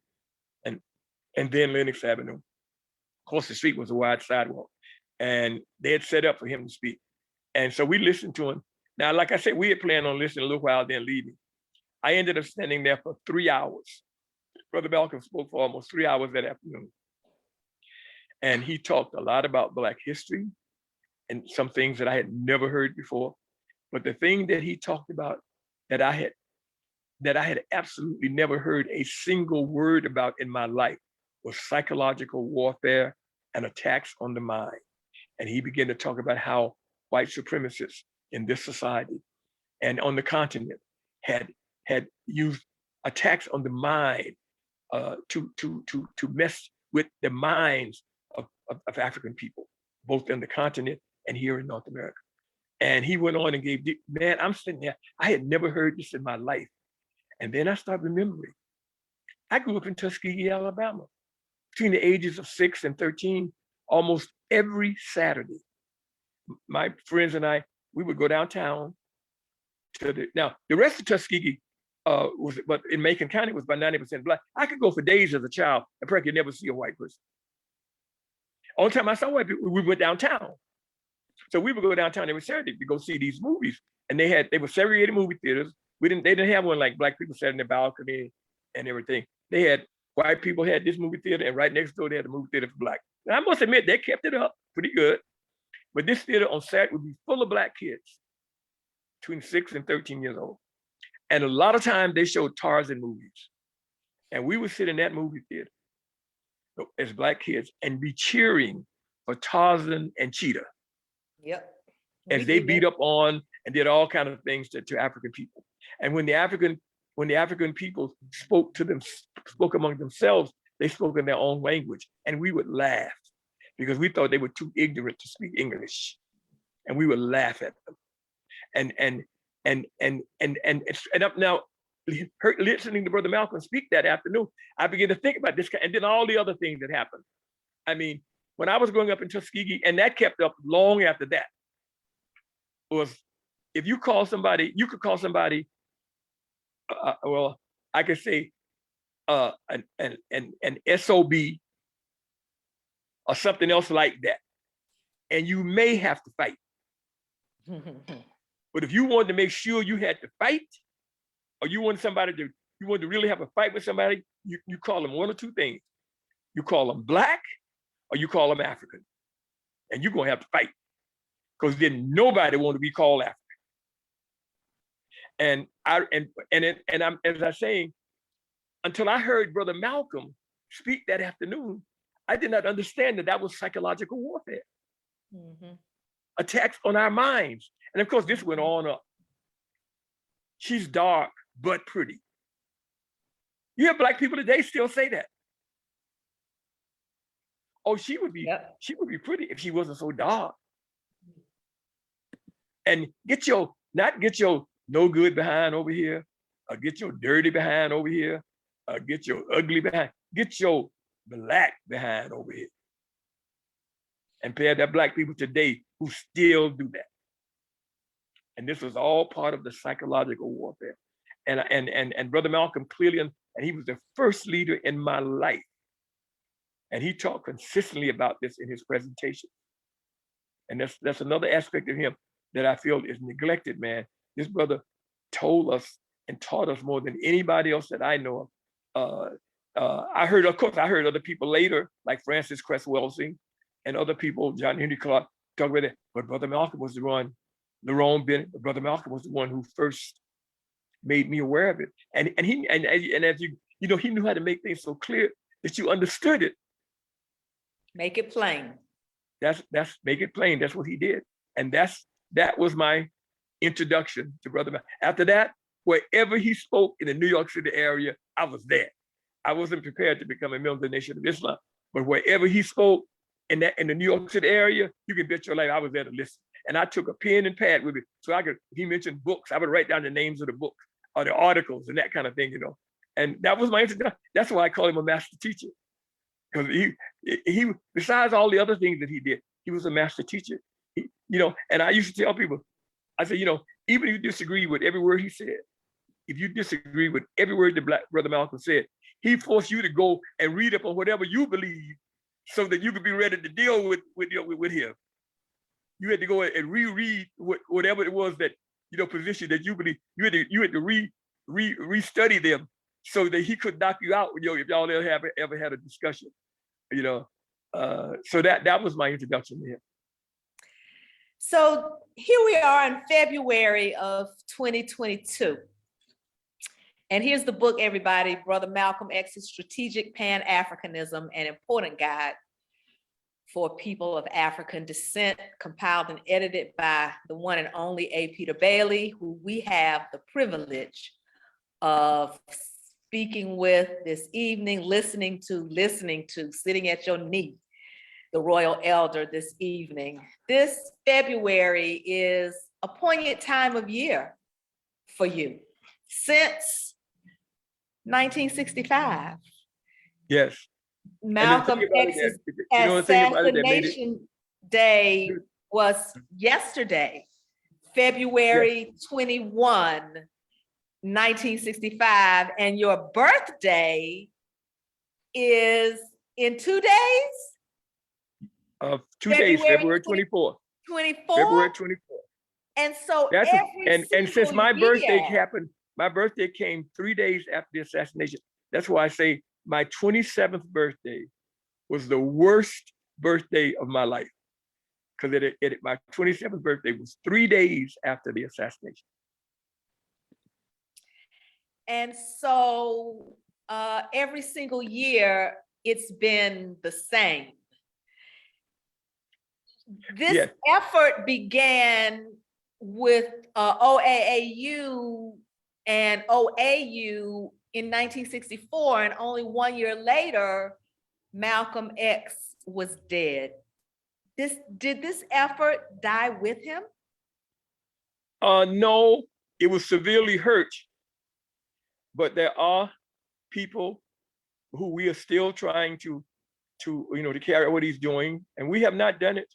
then Lenox Avenue. Across the street was a wide sidewalk. And they had set up for him to speak. And so we listened to him. Now, like I said, we had planned on listening a little while, then leaving. I ended up standing there for 3 hours. Brother Malcolm spoke for almost 3 hours that afternoon. And he talked a lot about Black history and some things that I had never heard before. But the thing that he talked about that I had absolutely never heard a single word about in my life was psychological warfare and attacks on the mind. And he began to talk about how white supremacists in this society and on the continent had used attacks on the mind to mess with the minds of African people, both in the continent and here in North America. And he went on and gave, man, I'm sitting there, I had never heard this in my life. And then I started remembering, I grew up in Tuskegee, Alabama. Between the ages of 6 and 13, almost every Saturday, my friends and I, we would go downtown to now the rest of Tuskegee but in Macon County was about 90% Black. I could go for days as a child and probably could never see a white person. Only time I saw white people, we went downtown. So we would go downtown every Saturday to go see these movies. And they were segregated movie theaters. They didn't have one like Black people sat in the balcony and everything. They had white people had this movie theater, and right next door they had a movie theater for Black. And I must admit, they kept it up pretty good. But this theater on Saturday would be full of Black kids between 6 and 13 years old. And a lot of times they showed Tarzan movies. And we would sit in that movie theater as Black kids and be cheering for Tarzan and Cheetah. Yep. As they beat up on and did all kinds of things to African people. And when the African people spoke among themselves, they spoke in their own language. And we would laugh because we thought they were too ignorant to speak English. And we would laugh at them. And up now, listening to Brother Malcolm speak that afternoon, I began to think about this, and then all the other things that happened. I mean, when I was growing up in Tuskegee, and that kept up long after that, was if you call somebody, you could call somebody, well, I could say an SOB or something else like that, and you may have to fight. But if you wanted to make sure you had to fight, or you wanted to really have a fight with somebody, you call them one or two things. You call them Black, or you call them African, and you're gonna have to fight, because then nobody want to be called African. And I'm as I saying, until I heard Brother Malcolm speak that afternoon, I did not understand that was psychological warfare, attacks on our minds. And of course, this went on up. She's dark but pretty. You have Black people today still say that. Oh, she would be pretty if she wasn't so dark. And not get your no good behind over here, or get your dirty behind over here, or get your ugly behind, get your Black behind over here. And there are Black people today who still do that. And this was all part of the psychological warfare. And Brother Malcolm clearly, and he was the first leader in my life. And he talked consistently about this in his presentation. And that's another aspect of him that I feel is neglected, man. This brother told us and taught us more than anybody else that I know of. I heard other people later, like Francis Cress Welsing and other people, John Henry Clark, talk about it. But Brother Malcolm was the one, Lerone Bennett, but Brother Malcolm was the one who first made me aware of it. And as you know, he knew how to make things so clear that you understood it. Make it plain. That's make it plain. That's what he did. And that was my introduction to Brother Malcolm. After that, wherever he spoke in the New York City area, I was there. I wasn't prepared to become a member of the Nation of Islam, but wherever he spoke in the New York City area, you can bet your life I was there to listen. And I took a pen and pad with me, so if he mentioned books, I would write down the names of the books or the articles and that kind of thing, you know. And that was my introduction. That's why I call him a master teacher. because he besides all the other things that he did, he was a master teacher. And I used to tell people, I said, even if you disagree with every word he said, if you disagree with every word that Brother Malcolm said, he forced you to go and read up on whatever you believe so that you could be ready to deal with him. You had to go and reread whatever it was that, position that you believe. You had to restudy them so that he could knock you out, if y'all ever had a discussion, So that was my introduction to him. So here we are in February of 2022. And here's the book, everybody, Brother Malcolm X's Strategic Pan-Africanism, an important guide for people of African descent, compiled and edited by the one and only A. Peter Bailey, who we have the privilege of speaking with this evening, listening to, sitting at your knee, the royal elder this evening. This February is a poignant time of year for you. Since 1965. Yes. Malcolm X's assassination day was yesterday, February 21, 1965, and your birthday is in 2 days? 2 days, February 24th. 24? February 24th. And so and since my birthday happened, my birthday came 3 days after the assassination. That's why I say my 27th birthday was the worst birthday of my life, because my 27th birthday was 3 days after the assassination. And so every single year, it's been the same. This effort began with OAAU and OAU in 1964, and only 1 year later, Malcolm X was dead. Did this effort die with him? No, it was severely hurt. But there are people who we are still trying to carry out what he's doing, and we have not done it.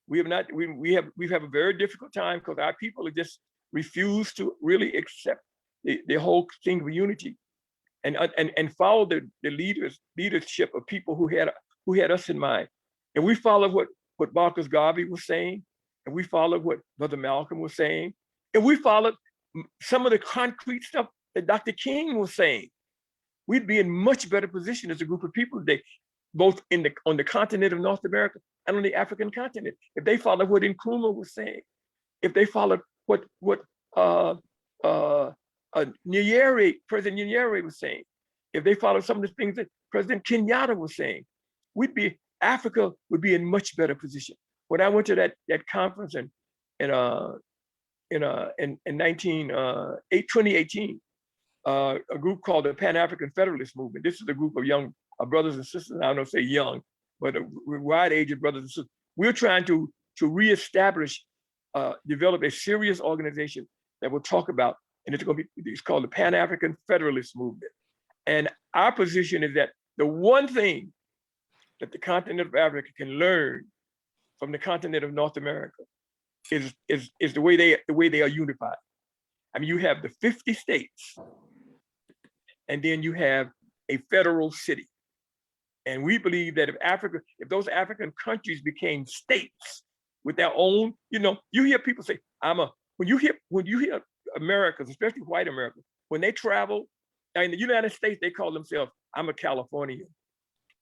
We have not. We have a very difficult time because our people have just refused to really accept the whole thing of unity, and follow the leadership of people who had us in mind. And we followed what Marcus Garvey was saying, and we followed what Brother Malcolm was saying, and we followed some of the concrete stuff that Dr. King was saying. We'd be in much better position as a group of people today, both on the continent of North America and on the African continent, if they followed what Nkrumah was saying, if they followed what President Nyerere was saying, if they followed some of the things that President Kenyatta was saying, Africa would be in much better position. When I went to that conference in 2018, a group called the Pan-African Federalist Movement. This is a group of young brothers and sisters. I don't say young, but a wide age of brothers and sisters. We're trying to reestablish, develop a serious organization that will talk about, and it's called the Pan-African Federalist Movement. And our position is that the one thing that the continent of Africa can learn from the continent of North America is the way they are unified. I mean, you have the 50 states, and then you have a federal city. And we believe that if those African countries became states with their own, you hear people say, when you hear Americans, especially white Americans, when they travel, in the United States, they call themselves, I'm a Californian,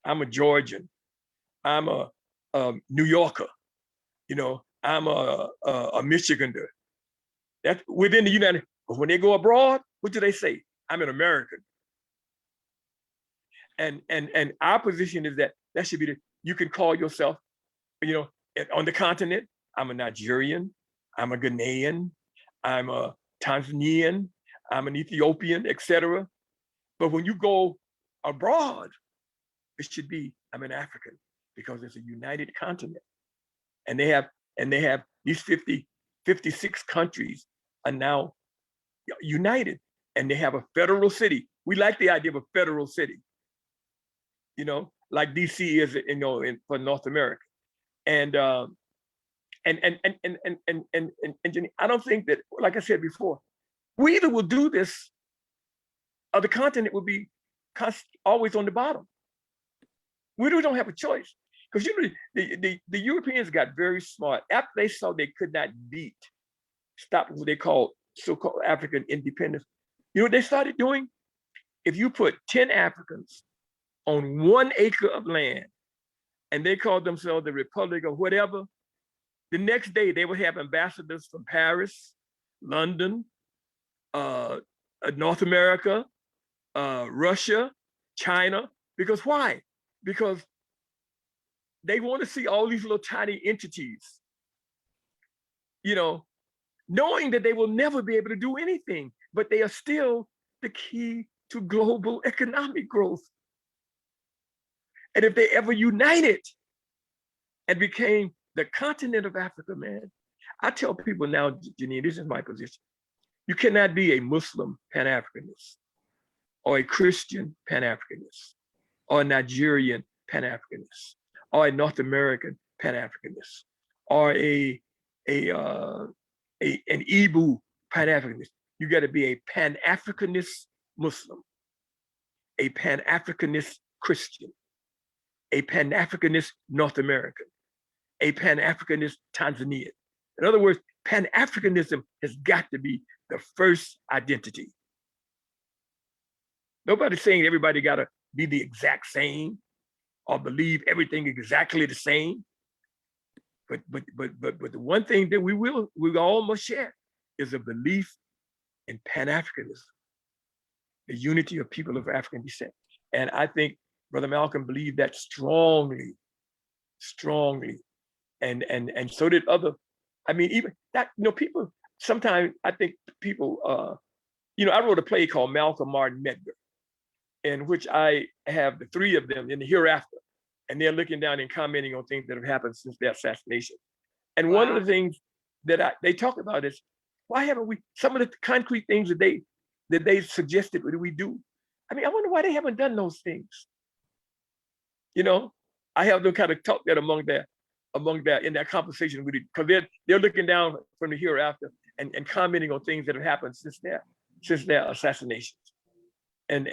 I'm a Georgian, I'm a New Yorker, I'm a Michigander. That's within the United. But when they go abroad, what do they say? I'm an American. And our position is that should be you can call yourself, on the continent, I'm a Nigerian, I'm a Ghanaian, I'm a Tanzanian, I'm an Ethiopian, etc. But when you go abroad, it should be I'm an African, because it's a united continent. And they have these 56 countries are now united, and they have a federal city. We like the idea of a federal city. like DC is, for North America. And Jenny, I don't think that, like I said before, we either will do this or the continent will be always on the bottom. We really don't have a choice. Because the Europeans got very smart. After they saw they could not stop what they call so-called African independence. You know what they started doing? If you put 10 Africans on 1 acre of land and they called themselves the Republic or whatever, the next day they would have ambassadors from Paris, London, North America, Russia, China. Because why? Because they want to see all these little tiny entities, knowing that they will never be able to do anything, but they are still the key to global economic growth. And if they ever united and became the continent of Africa, man, I tell people now, Janine, this is my position. You cannot be a Muslim Pan-Africanist or a Christian Pan-Africanist or a Nigerian Pan-Africanist or a North American Pan-Africanist or an Igbo Pan-Africanist. You got to be a Pan-Africanist Muslim, a Pan-Africanist Christian, a Pan-Africanist North American, a Pan-Africanist Tanzanian. In other words, Pan-Africanism has got to be the first identity. Nobody's saying everybody got to be the exact same or believe everything exactly the same. But the one thing that we all must share is a belief in Pan-Africanism, the unity of people of African descent. And I think Brother Malcolm believed that strongly. And so did other, even that, people, sometimes I think people, I wrote a play called Malcolm Martin Medgar, in which I have the three of them in the hereafter, and they're looking down and commenting on things that have happened since their assassination. And Wow. One of the things that they talk about is, why haven't we, some of the concrete things that they suggested that we do? I wonder why they haven't done those things. I have them kind of talk that among their in that conversation with it, because they're looking down from the hereafter and commenting on things that have happened since their assassinations. And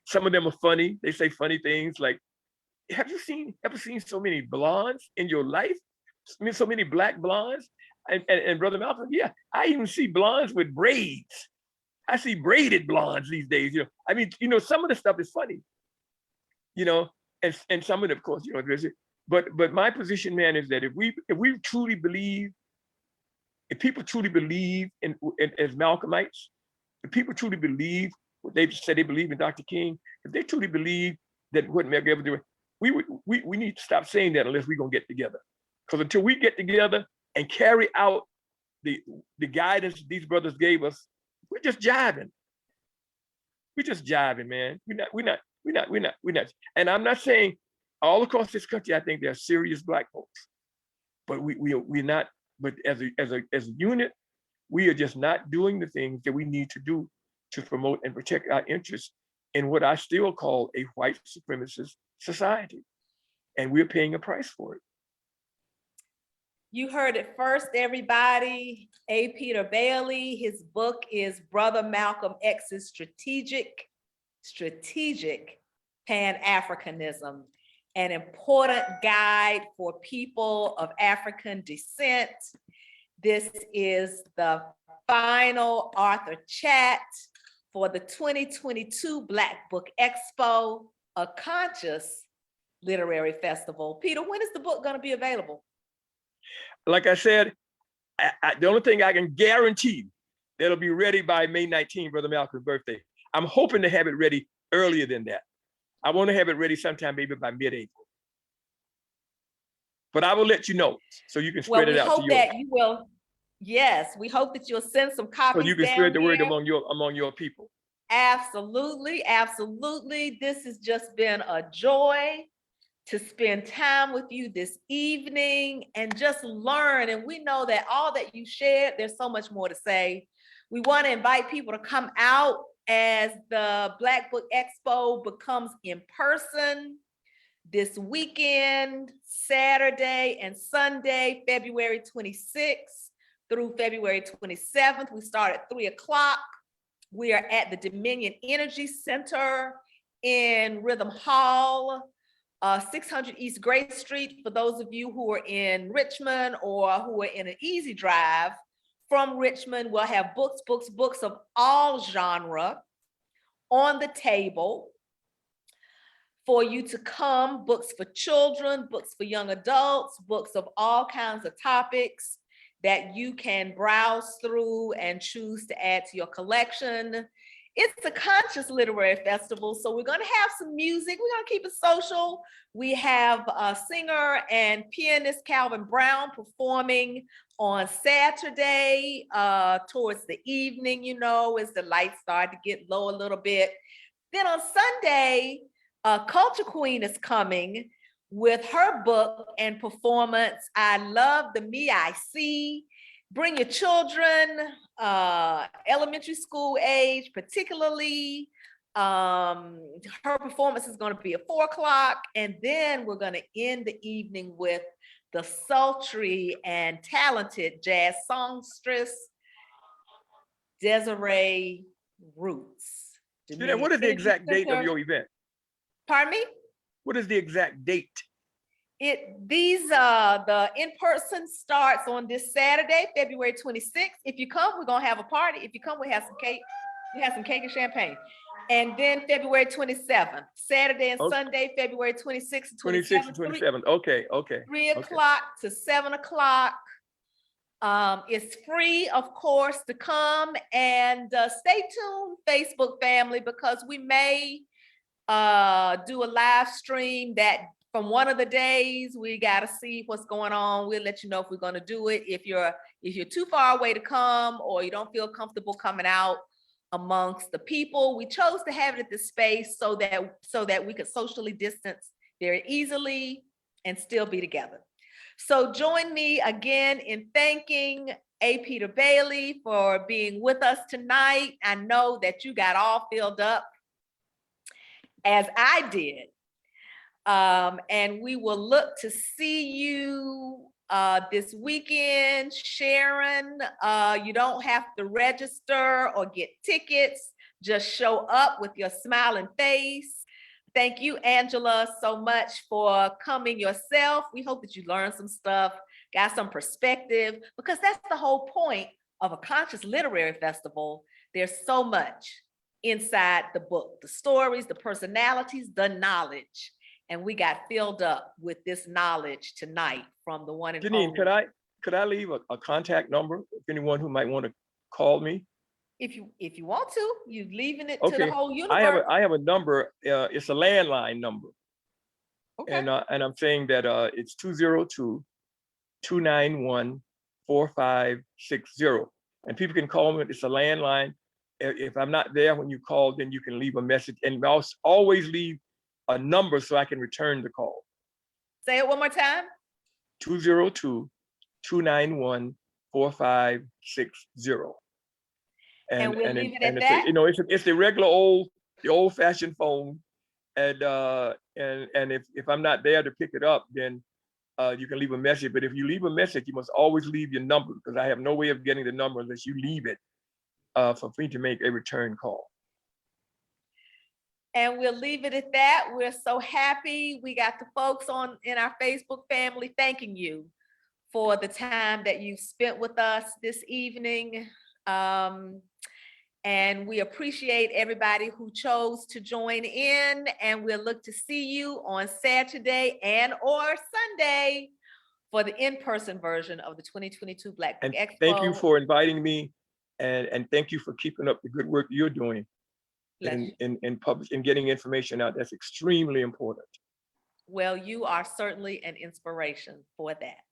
some of them are funny. They say funny things like, have you ever seen so many blondes in your life? So many black blondes? And Brother Malcolm, yeah, I even see blondes with braids. I see braided blondes these days. Some of the stuff is funny. And some of it, of course, but my position, man, is that if we truly believe, if people truly believe in as Malcolmites, if people truly believe what they said they believe in Dr. King, if they truly believe that what Medgar doing, we need to stop saying that unless we're gonna get together. Because until we get together and carry out the guidance these brothers gave us, we're just jiving. We're just jiving, man. We're not. And I'm not saying all across this country, I think there are serious black folks, but we're not. But as a unit, we are just not doing the things that we need to do to promote and protect our interests in what I still call a white supremacist society, and we're paying a price for it. You heard it first, everybody. A. Peter Bailey, his book is Brother Malcolm X's Strategic Pan-Africanism, an important guide for people of African descent. This is the final author chat for the 2022 Black Book Expo, a conscious literary festival. Peter, when is the book going to be available? Like I said, the only thing I can guarantee that it'll be ready by May 19th, Brother Malcolm's birthday. I'm hoping to have it ready earlier than that. I want to have it ready sometime maybe by mid-April. But I will let you know so you can spread it out. We hope that you will. Yes, we hope that you'll send some copies. So you can spread the word among your people. Absolutely, absolutely. This has just been a joy to spend time with you this evening and just learn. And we know that all that you shared, there's so much more to say. We want to invite people to come out as the Black Book Expo becomes in person. This weekend, Saturday and Sunday, February 26th through February 27th, we start at 3 o'clock. We are at the Dominion Energy Center in Rhythm Hall, 600 East Grace Street. For those of you who are in Richmond or who are in an easy drive from Richmond, we'll have books of all genre on the table for you to come, books for children, books for young adults, books of all kinds of topics that you can browse through and choose to add to your collection. It's a conscious literary festival, so we're gonna have some music. We're gonna keep it social. We have singer and pianist Calvin Brown performing on Saturday towards the evening, you know, as the lights start to get low a little bit. Then on Sunday, Culture Queen is coming with her book and performance, I Love the Me I See. Bring your children, elementary school age, particularly. Her performance is going to be at 4 o'clock, and then we're going to end the evening with the sultry and talented jazz songstress, Desiree Roots. Jeanette, what is the exact date of your event? Pardon me? What is the exact date? The in-person starts on this Saturday, February 26th. If you come, we're gonna have a party. If you come, we have some cake. We have some cake and champagne. And then February 27th, Saturday and Sunday, February 26th and 27th. 26th and 27th. Okay. 3 o'clock to 7 o'clock. It's free, of course, to come, and stay tuned, Facebook family, because we may do a live stream that from one of the days. We got to see what's going on. We'll let you know if we're going to do it. If you're too far away to come, or you don't feel comfortable coming out amongst the people, we chose to have it at this space so that we could socially distance very easily and still be together. So join me again in thanking A. Peter Bailey for being with us tonight. I know that you got all filled up as I did. And we will look to see you this weekend. Sharon, you don't have to register or get tickets. Just show up with your smiling face. Thank you, Angela, so much for coming yourself. We hope that you learned some stuff, got some perspective, because that's the whole point of a conscious literary festival. There's so much inside the book, the stories, the personalities, the knowledge. And we got filled up with this knowledge tonight from the one and Janine, only. could I leave a contact number if anyone who might want to call me? If you want to, you leaving it to the whole universe. I have a number. It's a landline number. Okay. And I'm saying that it's 202-291-4560. And people can call me. It's a landline. If I'm not there when you call, then you can leave a message, and I'll always leave a number so I can return the call. Say it one more time. 202-291-4560. And we'll leave it at that. It's the regular old-fashioned phone, and if I'm not there to pick it up, then you can leave a message. But if you leave a message, you must always leave your number, because I have no way of getting the number unless you leave it for me to make a return call. And we'll leave it at that. We're so happy. We got the folks in our Facebook family thanking you for the time that you've spent with us this evening. And we appreciate everybody who chose to join in, and we'll look to see you on Saturday or Sunday for the in-person version of the 2022 Black Book Expo. Thank you for inviting me, and thank you for keeping up the good work you're doing in public and getting information out. That's extremely important. Well, you are certainly an inspiration for that.